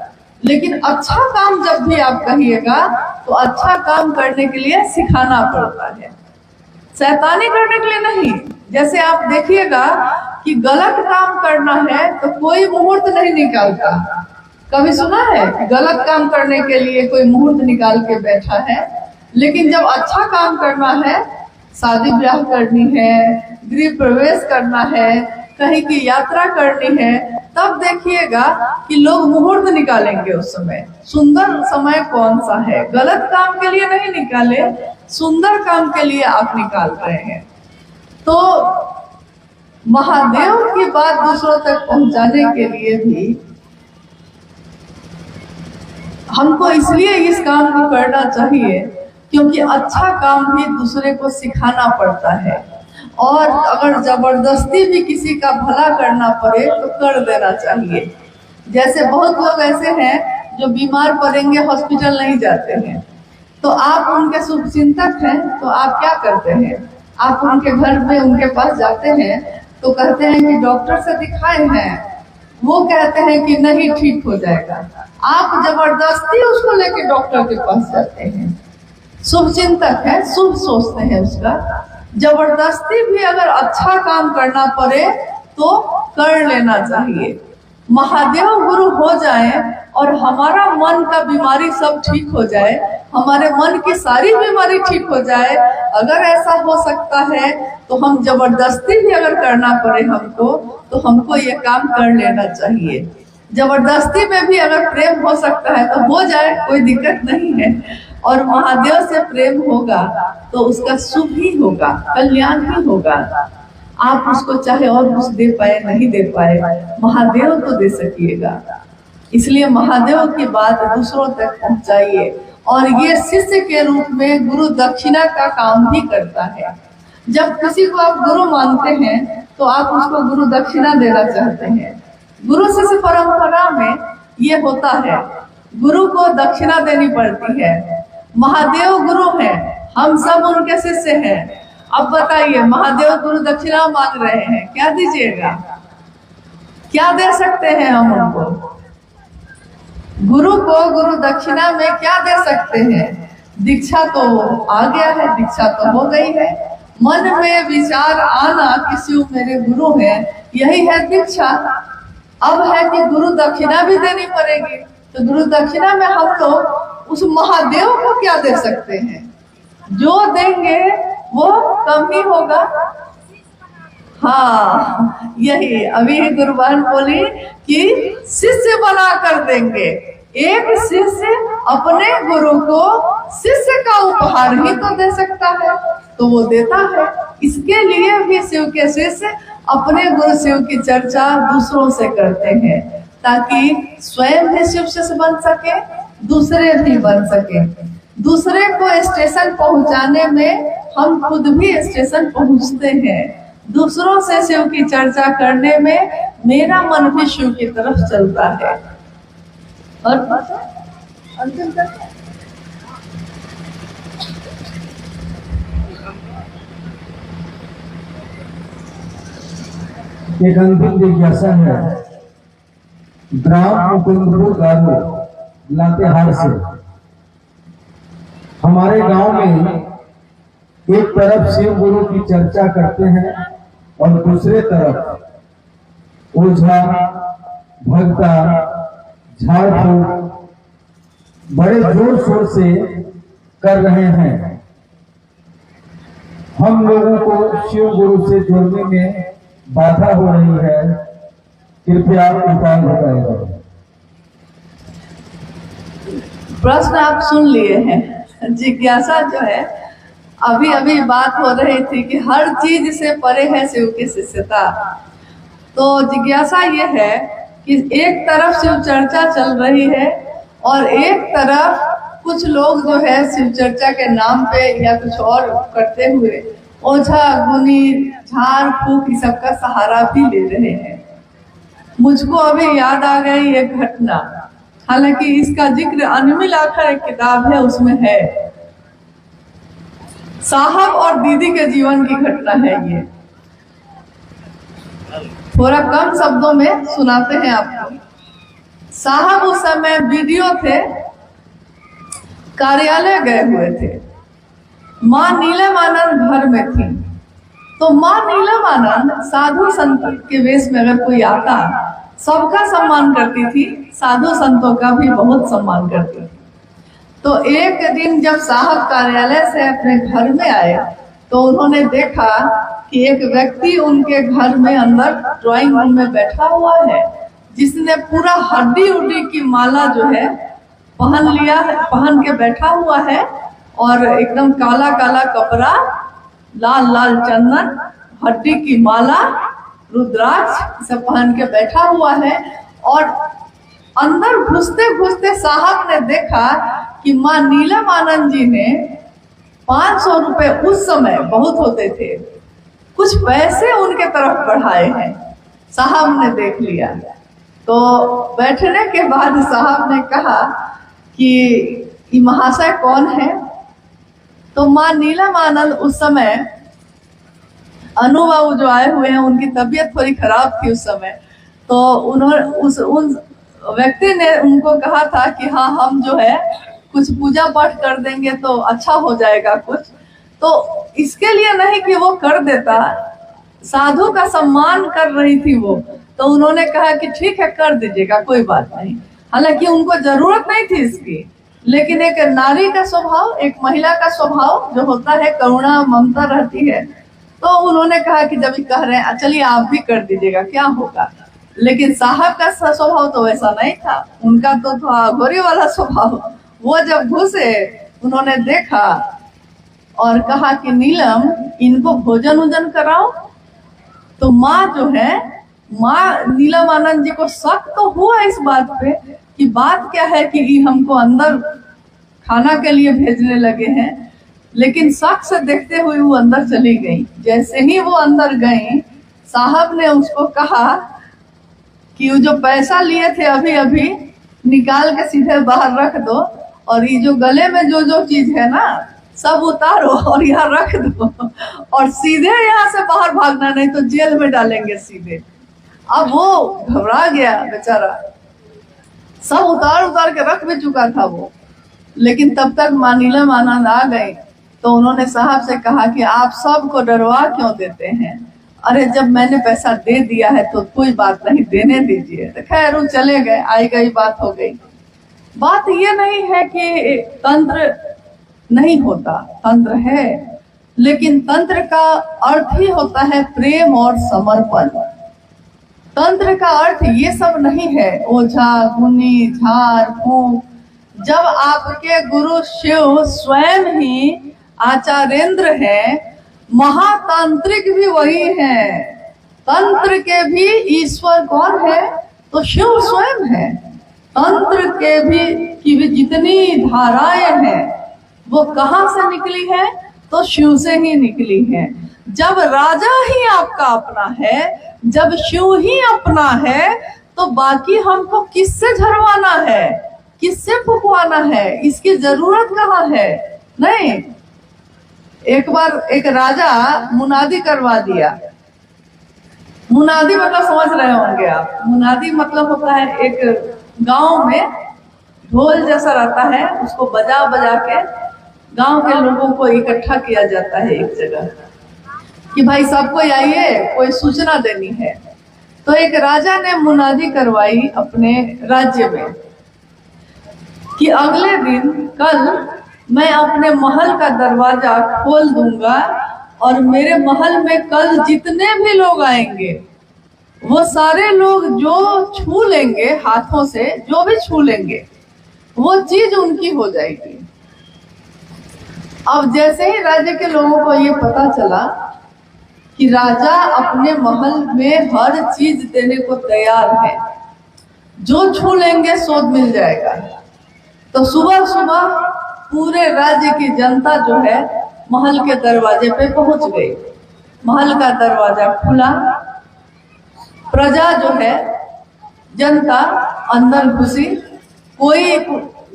लेकिन अच्छा काम जब भी आप कहिएगा तो अच्छा काम करने के लिए सिखाना पड़ता है, शैतानी करने के लिए नहीं। जैसे आप देखिएगा कि गलत काम करना है तो कोई मुहूर्त नहीं निकालता। कभी सुना है कि गलत काम करने के लिए कोई मुहूर्त निकाल के बैठा है? लेकिन जब अच्छा काम करना है, शादी ब्याह करनी है, गृह प्रवेश करना है, कहीं की यात्रा करनी है, तब देखिएगा कि लोग मुहूर्त निकालेंगे। उस समय सुंदर समय कौन सा है? गलत काम के लिए नहीं निकाले, सुंदर काम के लिए आप निकाल रहे हैं। तो महादेव की बात दूसरों तक पहुंचाने के लिए भी हमको इसलिए इस काम को करना चाहिए क्योंकि अच्छा काम भी दूसरे को सिखाना पड़ता है। और अगर जबरदस्ती भी किसी का भला करना पड़े तो कर देना चाहिए। जैसे बहुत लोग ऐसे हैं जो बीमार पड़ेंगे हॉस्पिटल नहीं जाते हैं, तो आप उनके शुभचिंतक हैं तो आप क्या करते हैं, आप उनके घर में उनके पास जाते हैं तो कहते हैं कि डॉक्टर से दिखाए हैं, वो कहते हैं कि नहीं ठीक हो जाएगा, आप जबरदस्ती उसको लेके डॉक्टर के पास जाते हैं। शुभचिंतक है, शुभ सोचते हैं उसका, जबरदस्ती भी अगर अच्छा काम करना पड़े तो कर लेना चाहिए। महादेव गुरु हो जाए और हमारा मन का बीमारी सब ठीक हो जाए, हमारे मन की सारी बीमारी ठीक हो जाए, अगर ऐसा हो सकता है तो हम जबरदस्ती भी अगर करना पड़े हमको तो हमको ये काम कर लेना चाहिए। जबरदस्ती में भी अगर प्रेम हो सकता है तो हो जाए, कोई दिक्कत नहीं है। और महादेव से प्रेम होगा तो उसका शुभ ही होगा, कल्याण ही होगा। आप उसको चाहे और कुछ दे पाए नहीं दे पाए, महादेव तो दे सकिएगा। इसलिए महादेव की बात दूसरों तक पहुंचाइए। और ये शिष्य के रूप में गुरु दक्षिणा का काम भी करता है। जब किसी को आप गुरु मानते हैं तो आप उसको गुरु दक्षिणा देना चाहते हैं। गुरु शिष्य परंपरा में ये होता है, गुरु को दक्षिणा देनी पड़ती है। महादेव गुरु हैं, हम सब उनके शिष्य हैं। अब बताइए, महादेव गुरु दक्षिणा मांग रहे हैं, क्या दीजिएगा, क्या दे सकते हैं हम उनको? गुरु को गुरु दक्षिणा में क्या दे सकते हैं? दीक्षा तो आ गया है, दीक्षा तो हो गई है। मन में विचार आना किसी मेरे गुरु हैं, यही है दीक्षा। अब है कि गुरु दक्षिणा भी देनी पड़ेगी, तो गुरु दक्षिणा में हम लोग उस महादेव को क्या दे सकते हैं? जो देंगे वो कम ही होगा। हाँ, यही अभी गुरुवान बोली कि शिष्य बना कर देंगे। एक शिष्य अपने गुरु को शिष्य का उपहार ही तो दे सकता है, तो वो देता है। इसके लिए भी शिव के शिष्य अपने गुरु शिव की चर्चा दूसरों से करते हैं, ताकि स्वयं भी शिव शिष्य बन सके, दूसरे भी बन सके। दूसरे को स्टेशन पहुंचाने में हम खुद भी स्टेशन पहुंचते हैं। दूसरों से शिव की चर्चा करने में मेरा मन भी शिव की तरफ चलता है। और अंतिम तक एक अंतिम जिज्ञासा है। ग्राम मुकुंदपुर गांव लातेहार से हमारे गांव में एक तरफ शिव गुरु की चर्चा करते हैं और दूसरे तरफ ओझा भक्ता झाड़ फूक बड़े जोर शोर से कर रहे हैं। हम लोगों को शिव गुरु से जोड़ने में बाधा हो रही है, कृपया उपाय बताएगा। प्रश्न आप सुन लिए हैं। जिज्ञासा जो है, अभी अभी बात हो रही थी कि हर चीज से परे है शिव की शिष्यता। तो जिज्ञासा ये है कि एक तरफ शिव चर्चा चल रही है और एक तरफ कुछ लोग जो है शिव चर्चा के नाम पे या कुछ और करते हुए ओझा गुनी झाड़ फूक इस सब का सहारा भी ले रहे हैं। मुझको अभी याद आ गई एक घटना, हालांकि इसका जिक्र अनमिल आखर एक किताब है उसमें है। साहब और दीदी के जीवन की घटना है ये, थोड़ा कम शब्दों में सुनाते हैं आपको। साहब उस समय वीडियो थे, कार्यालय गए हुए थे। माँ नीलम आनंद घर में थी, तो माँ नीलम आनंद साधु संत के वेश में अगर कोई आता सबका सम्मान करती थी, साधु संतों का भी बहुत सम्मान करती थी। तो एक दिन जब साहब कार्यालय से अपने घर में आए तो उन्होंने देखा कि एक व्यक्ति उनके घर में अंदर ड्राइंग रूम में बैठा हुआ है, जिसने पूरा हड्डी उड्डी की माला जो है पहन के बैठा हुआ है और एकदम काला काला कपड़ा, लाल लाल चंदन, हड्डी की माला, रुद्राक्ष सब पहन के बैठा हुआ है। और अंदर घुसते घुसते साहब ने देखा कि माँ नीलम आनंद जी ने 500 रुपए, उस समय बहुत होते थे, कुछ पैसे उनके तरफ बढ़ाए हैं। साहब ने देख लिया। तो बैठने के बाद साहब ने कहा कि ये महाशय कौन है? तो माँ नीलम आनंद उस समय, अनुभव जो आए हुए हैं उनकी तबीयत थोड़ी खराब थी उस समय, तो उन्होंने उन व्यक्ति ने उनको कहा था कि हाँ हम जो है कुछ पूजा पाठ कर देंगे तो अच्छा हो जाएगा कुछ। तो इसके लिए नहीं कि वो कर देता, साधु का सम्मान कर रही थी वो, तो उन्होंने कहा कि ठीक है कर दीजिएगा कोई बात नहीं। हालांकि उनको जरूरत नहीं थी इसकी, लेकिन एक नारी का स्वभाव, एक महिला का स्वभाव जो होता है, करुणा ममता रहती है, तो उन्होंने कहा कि जब कह रहे हैं चलिए आप भी कर दीजिएगा क्या होगा। लेकिन साहब का स्वभाव तो वैसा नहीं था, उनका तो था घोरी वाला स्वभाव। वो जब घुसे उन्होंने देखा और कहा कि नीलम इनको भोजन वोजन कराओ। तो माँ जो है, माँ नीलम आनंद जी को शक तो हुआ इस बात पे कि बात क्या है कि ये हमको अंदर खाना के लिए भेजने लगे हैं, लेकिन शक से देखते हुए वो अंदर चली गई। जैसे ही वो अंदर गई, साहब ने उसको कहा कि वो जो पैसा लिए थे अभी अभी निकाल के सीधे बाहर रख दो, और ये जो गले में जो जो चीज है ना सब उतारो और यहाँ रख दो, और सीधे यहाँ से बाहर भागना, नहीं तो जेल में डालेंगे सीधे। अब वो घबरा गया बेचारा, सब उतार के रख भी चुका था वो। लेकिन तब तक माँ नीलम आनंद आ गई, तो उन्होंने साहब से कहा कि आप सबको डरवा क्यों देते हैं? अरे जब मैंने पैसा दे दिया है तो कोई बात नहीं, देने दीजिए। तो खैर वो चले गए, आई गई बात हो गई। बात ये नहीं है कि तंत्र नहीं होता, तंत्र है, लेकिन तंत्र का अर्थ ही होता है प्रेम और समर्पण। तंत्र का अर्थ ये सब नहीं है ओझा गुनी झाड़ फूंक। जब आपके गुरु शिव स्वयं ही आचार्येंद्र हैं, महातांत्रिक भी वही हैं, तंत्र के भी ईश्वर कौन है? तो शिव स्वयं है। तंत्र के भी की भी जितनी धाराएं हैं वो कहाँ से निकली है? तो शिव से ही निकली है। जब राजा ही आपका अपना है, जब शिव ही अपना है, तो बाकी हमको किससे झरवाना है, किससे फुकवाना है? इसकी जरूरत कहाँ है? नहीं। एक बार एक राजा मुनादी करवा दिया। मुनादी मतलब समझ रहे होंगे आप। मुनादी मतलब होता है एक गांव में ढोल जैसा रहता है, उसको बजा बजा के गांव के लोगों को इकट्ठा किया जाता है एक जगह कि भाई सबको आइए, कोई सूचना देनी है। तो एक राजा ने मुनादी करवाई अपने राज्य में कि अगले दिन कल मैं अपने महल का दरवाजा खोल दूंगा और मेरे महल में कल जितने भी लोग आएंगे वो सारे लोग जो छू लेंगे हाथों से, जो भी छू लेंगे वो चीज उनकी हो जाएगी। अब जैसे ही राज्य के लोगों को ये पता चला कि राजा अपने महल में हर चीज देने को तैयार है, जो छू लेंगे सो मिल जाएगा, तो सुबह सुबह पूरे राज्य की जनता जो है महल के दरवाजे पे पहुंच गई। महल का दरवाजा खुला, प्रजा जो है, जनता अंदर घुसी। कोई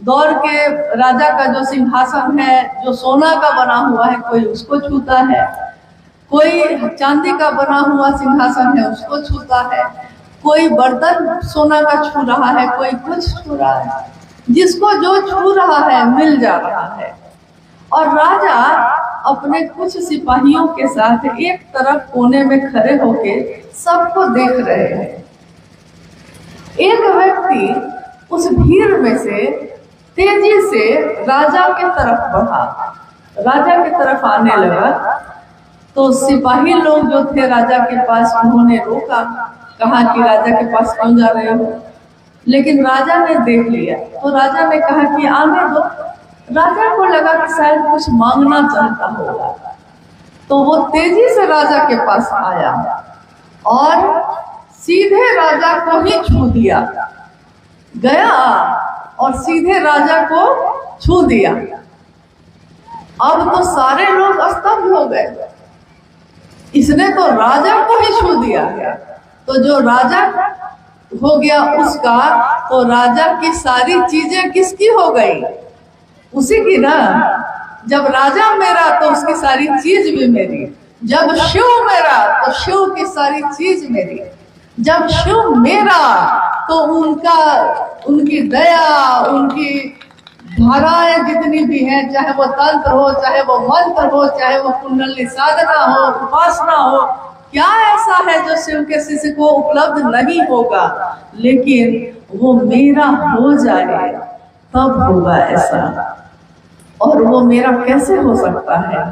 दौड़ के राजा का जो सिंहासन है, जो सोना का बना हुआ है, कोई उसको छूता है, कोई चांदी का बना हुआ सिंहासन है उसको छूता है, कोई बर्तन सोना का छू रहा है, कोई कुछ छू रहा है। जिसको जो छू रहा है मिल जा रहा है। और राजा अपने कुछ सिपाहियों के साथ एक तरफ कोने में खड़े होके सबको देख रहे हैं। एक व्यक्ति उस भीड़ में से तेजी से राजा के तरफ बढ़ा, राजा के तरफ आने लगा। तो सिपाही लोग जो थे राजा के पास, उन्होंने रोका, कहा कि राजा के पास क्यों जा रहे हो? लेकिन राजा ने देख लिया, तो राजा ने कहा कि आने दो। राजा को लगा कि शायद कुछ मांगना चाहता होगा, तो वो तेजी से राजा के पास आया और सीधे राजा को ही छू दिया, गया और सीधे राजा को छू दिया। अब तो सारे लोग स्तब्ध हो गए। इसने तो राजा को ही छू दिया है। तो जो राजा हो गया उसका, तो राजा की सारी चीजें किसकी हो गई? उसी की ना। जब राजा मेरा तो उसकी सारी चीज भी मेरी। जब शिव मेरा तो शिव की सारी चीज मेरी। जब शिव मेरा तो उनकी दया, उनकी धाराएं जितनी भी हैं, चाहे वो तंत्र हो, चाहे वो मंत्र हो, चाहे वो कुंडली साधना हो, उपासना हो, क्या ऐसा है जो शिव के शिष्य को उपलब्ध नहीं होगा? लेकिन वो मेरा हो जाए तब होगा ऐसा। और वो मेरा कैसे हो सकता है?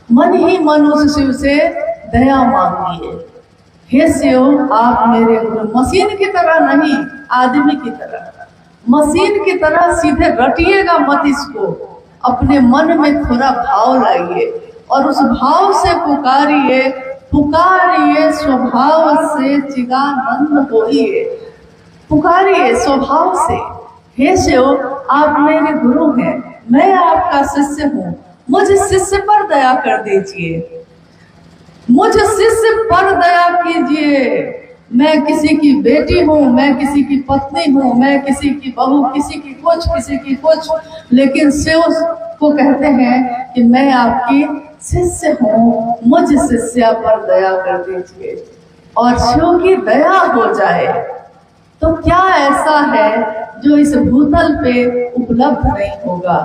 मन ही मन उस शिव से दया मांगिए। हे शिव, आप मेरे गुरु। मशीन की तरह नहीं, आदमी की तरह। मशीन की तरह सीधे रटिएगा मत इसको। अपने मन में थोड़ा भाव लाइए और उस भाव से पुकारिए, पुकारिए स्वभाव से चिदानंद होइए। पुकारिए स्वभाव से, हे शिव, आप मेरे गुरु हैं, मैं आपका शिष्य हूँ, मुझ शिष्य पर दया कर दीजिए, मुझ शिष्य पर दया कीजिए। मैं किसी की बेटी हूँ, मैं किसी की पत्नी हूँ, मैं किसी की बहू, किसी की कुछ, किसी की कुछ, लेकिन शिव को कहते हैं कि मैं आपकी शिष्य हूँ, मुझ शिष्य पर दया कर दीजिए। और शिव की दया हो जाए तो क्या ऐसा है जो इस भूतल पे उपलब्ध नहीं होगा?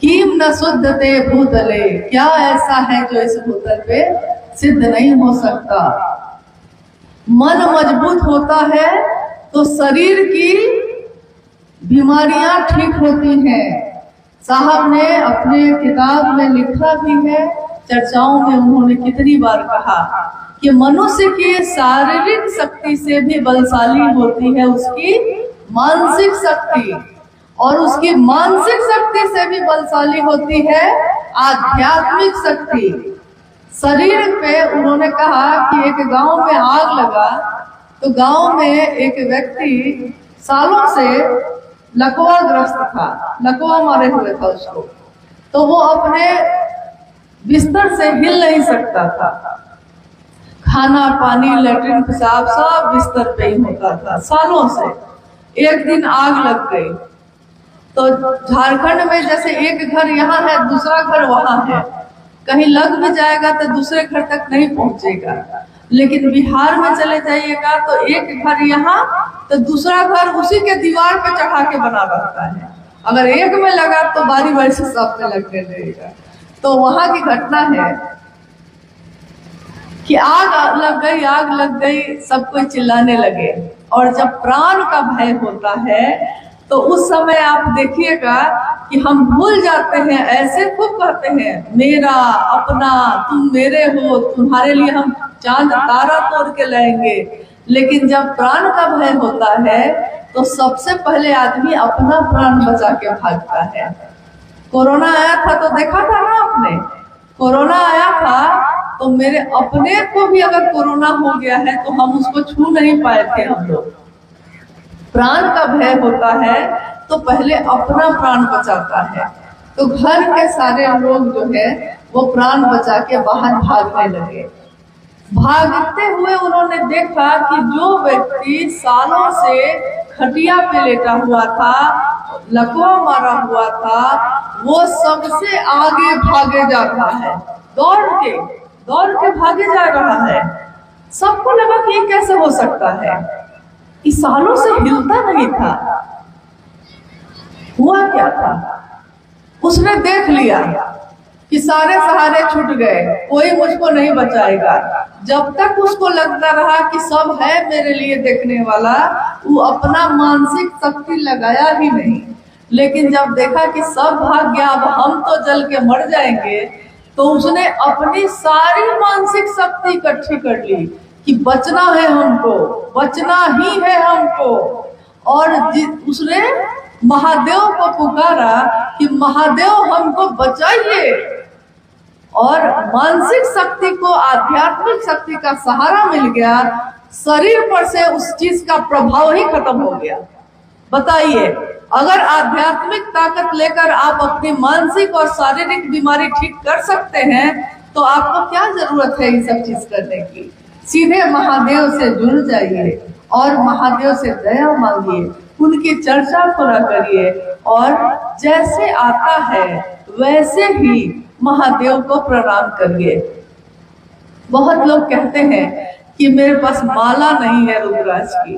किम न शुद्धते भूतले, क्या ऐसा है जो इस भूतल पे सिद्ध नहीं हो सकता? मन मजबूत होता है तो शरीर की बीमारियां ठीक होती हैं। साहब ने अपने किताब में लिखा भी है, चर्चाओं में उन्होंने कितनी बार कहा कि मनुष्य की शारीरिक शक्ति से भी बलशाली होती है उसकी मानसिक शक्ति, और उसकी मानसिक शक्ति से भी बलशाली होती है आध्यात्मिक शक्ति। शरीर पे उन्होंने कहा कि एक गांव में आग लगा तो गांव में एक व्यक्ति सालों से लकवा ग्रस्त था, लकवा मारे हुए था उसको, तो वो अपने बिस्तर से हिल नहीं सकता था। खाना पानी लैट्रिन पेशाब सब बिस्तर पे ही होता था सालों से। एक दिन आग लग गई तो झारखंड में जैसे एक घर यहाँ है, दूसरा घर वहां है, कहीं लग भी जाएगा तो दूसरे घर तक नहीं पहुंचेगा। लेकिन बिहार में चले जाइएगा तो एक घर यहाँ तो दूसरा घर उसी के दीवार पे चढ़ा के बना रहता है। अगर एक में लगा तो बारी बारी से सब में लगने लगेगा। तो वहां की घटना है कि आग लग गई, सब कोई चिल्लाने लगे। और जब प्राण का भय होता है तो उस समय आप देखिएगा कि हम भूल जाते हैं, ऐसे खूब कहते हैं मेरा अपना, तुम मेरे हो, तुम्हारे लिए हम चांद तारा तोड़ के लाएंगे। लेकिन जब प्राण का भय होता है तो सबसे पहले आदमी अपना प्राण बचा के भागता है। कोरोना आया था तो देखा था ना आपने, कोरोना आया था तो मेरे अपने को भी अगर कोरोना हो गया है तो हम उसको छू नहीं पाए थे हम लोग। प्राण का भय होता है तो पहले अपना प्राण बचाता है। तो घर के सारे लोग जो है वो प्राण बचा के बाहर भागने लगे। भागते हुए उन्होंने देखा कि जो व्यक्ति सालों से खटिया पे लेटा हुआ था, लकवा मारा हुआ था, वो सबसे आगे भागे जाता है, दौड़ के भागे जा रहा है। सबको लगा कि ये कैसे हो सकता है, इस सालों से हिलता नहीं था, हुआ क्या था? उसने देख लिया कि सारे सहारे छूट गए, कोई मुझको नहीं बचाएगा। जब तक उसको लगता रहा कि सब है मेरे लिए देखने वाला, वो अपना मानसिक शक्ति लगाया ही नहीं। लेकिन जब देखा कि सब भाग गया, अब हम तो जल के मर जाएंगे, तो उसने अपनी सारी मानसिक शक्ति इकट्ठी कर ली कि बचना है हमको, बचना ही है हमको। और उसने महादेव को पुकारा कि महादेव हमको बचाइए। और मानसिक शक्ति को आध्यात्मिक शक्ति का सहारा मिल गया, शरीर पर से उस चीज का प्रभाव ही खत्म हो गया। बताइए, अगर आध्यात्मिक ताकत लेकर आप अपनी मानसिक और शारीरिक बीमारी ठीक कर सकते हैं तो आपको क्या जरूरत है ये सब चीज करने की? सीधे महादेव से जुड़ जाइए और महादेव से दया मांगिए, उनकी चर्चा पूरा करिए और जैसे आता है वैसे ही महादेव को प्रणाम करिए। बहुत लोग कहते हैं कि मेरे पास माला नहीं है रुद्राक्ष की,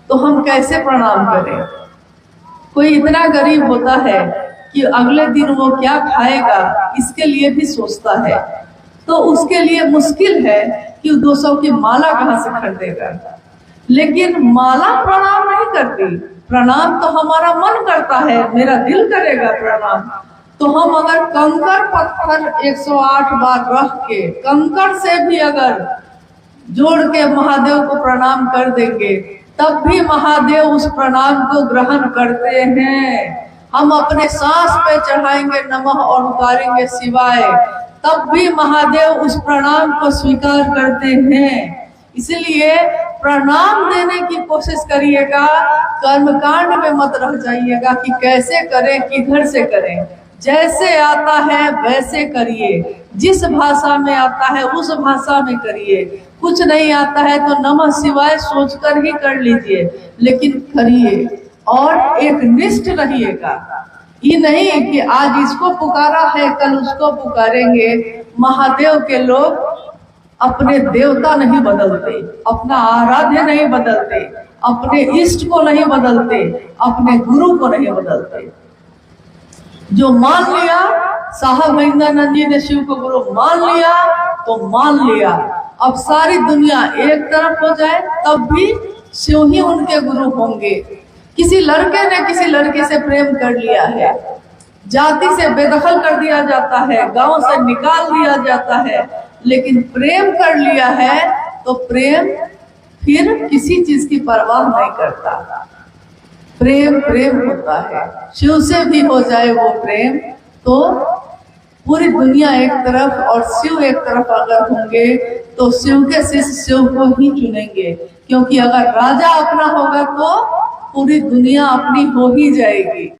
तो हम कैसे प्रणाम करें? कोई इतना गरीब होता है कि अगले दिन वो क्या खाएगा इसके लिए भी सोचता है, तो उसके लिए मुश्किल है कि 200 की माला कहाँ से खरीदेगा। लेकिन माला प्रणाम नहीं करती, प्रणाम तो हमारा मन करता है, मेरा दिल करेगा प्रणाम। तो हम अगर कंकड़ पत्थर 108 बार रख के कंकड़ से भी अगर जोड़ के महादेव को प्रणाम कर देंगे, तब भी महादेव उस प्रणाम को ग्रहण करते हैं। हम अपने सांस पे चढ़ाएंगे नमः और उतारेंगे शिवाय, तब भी महादेव उस प्रणाम को स्वीकार करते हैं। इसलिए प्रणाम देने की कोशिश करिएगा, कर्मकांड में मत रह जाइएगा कि कैसे करें, किधर से करें। जैसे आता है वैसे करिए, जिस भाषा में आता है उस भाषा में करिए। कुछ नहीं आता है तो नमः शिवाय सोचकर ही कर लीजिए, लेकिन करिए और एक निष्ठ रहिएगा। ये नहीं कि आज इसको पुकारा है कल उसको पुकारेंगे। महादेव के लोग अपने देवता नहीं बदलते, अपना आराध्य नहीं बदलते, अपने इष्ट को नहीं बदलते, अपने गुरु को नहीं बदलते। जो मान लिया, साहब महेंद्रानंद जी ने शिव को गुरु मान लिया तो मान लिया। अब सारी दुनिया एक तरफ हो जाए तब भी शिव ही उनके गुरु होंगे। किसी लड़के ने किसी लड़के से प्रेम कर लिया है, जाति से बेदखल कर दिया जाता है, गांव से निकाल दिया जाता है, लेकिन प्रेम कर लिया है तो प्रेम फिर किसी चीज की परवाह नहीं करता। प्रेम प्रेम होता है। शिव से भी हो जाए वो प्रेम तो पूरी दुनिया एक तरफ और शिव एक तरफ अगर होंगे तो शिव के शिष्य शिव को ही चुनेंगे, क्योंकि अगर राजा अपना होगा तो पूरी दुनिया अपनी हो ही जाएगी।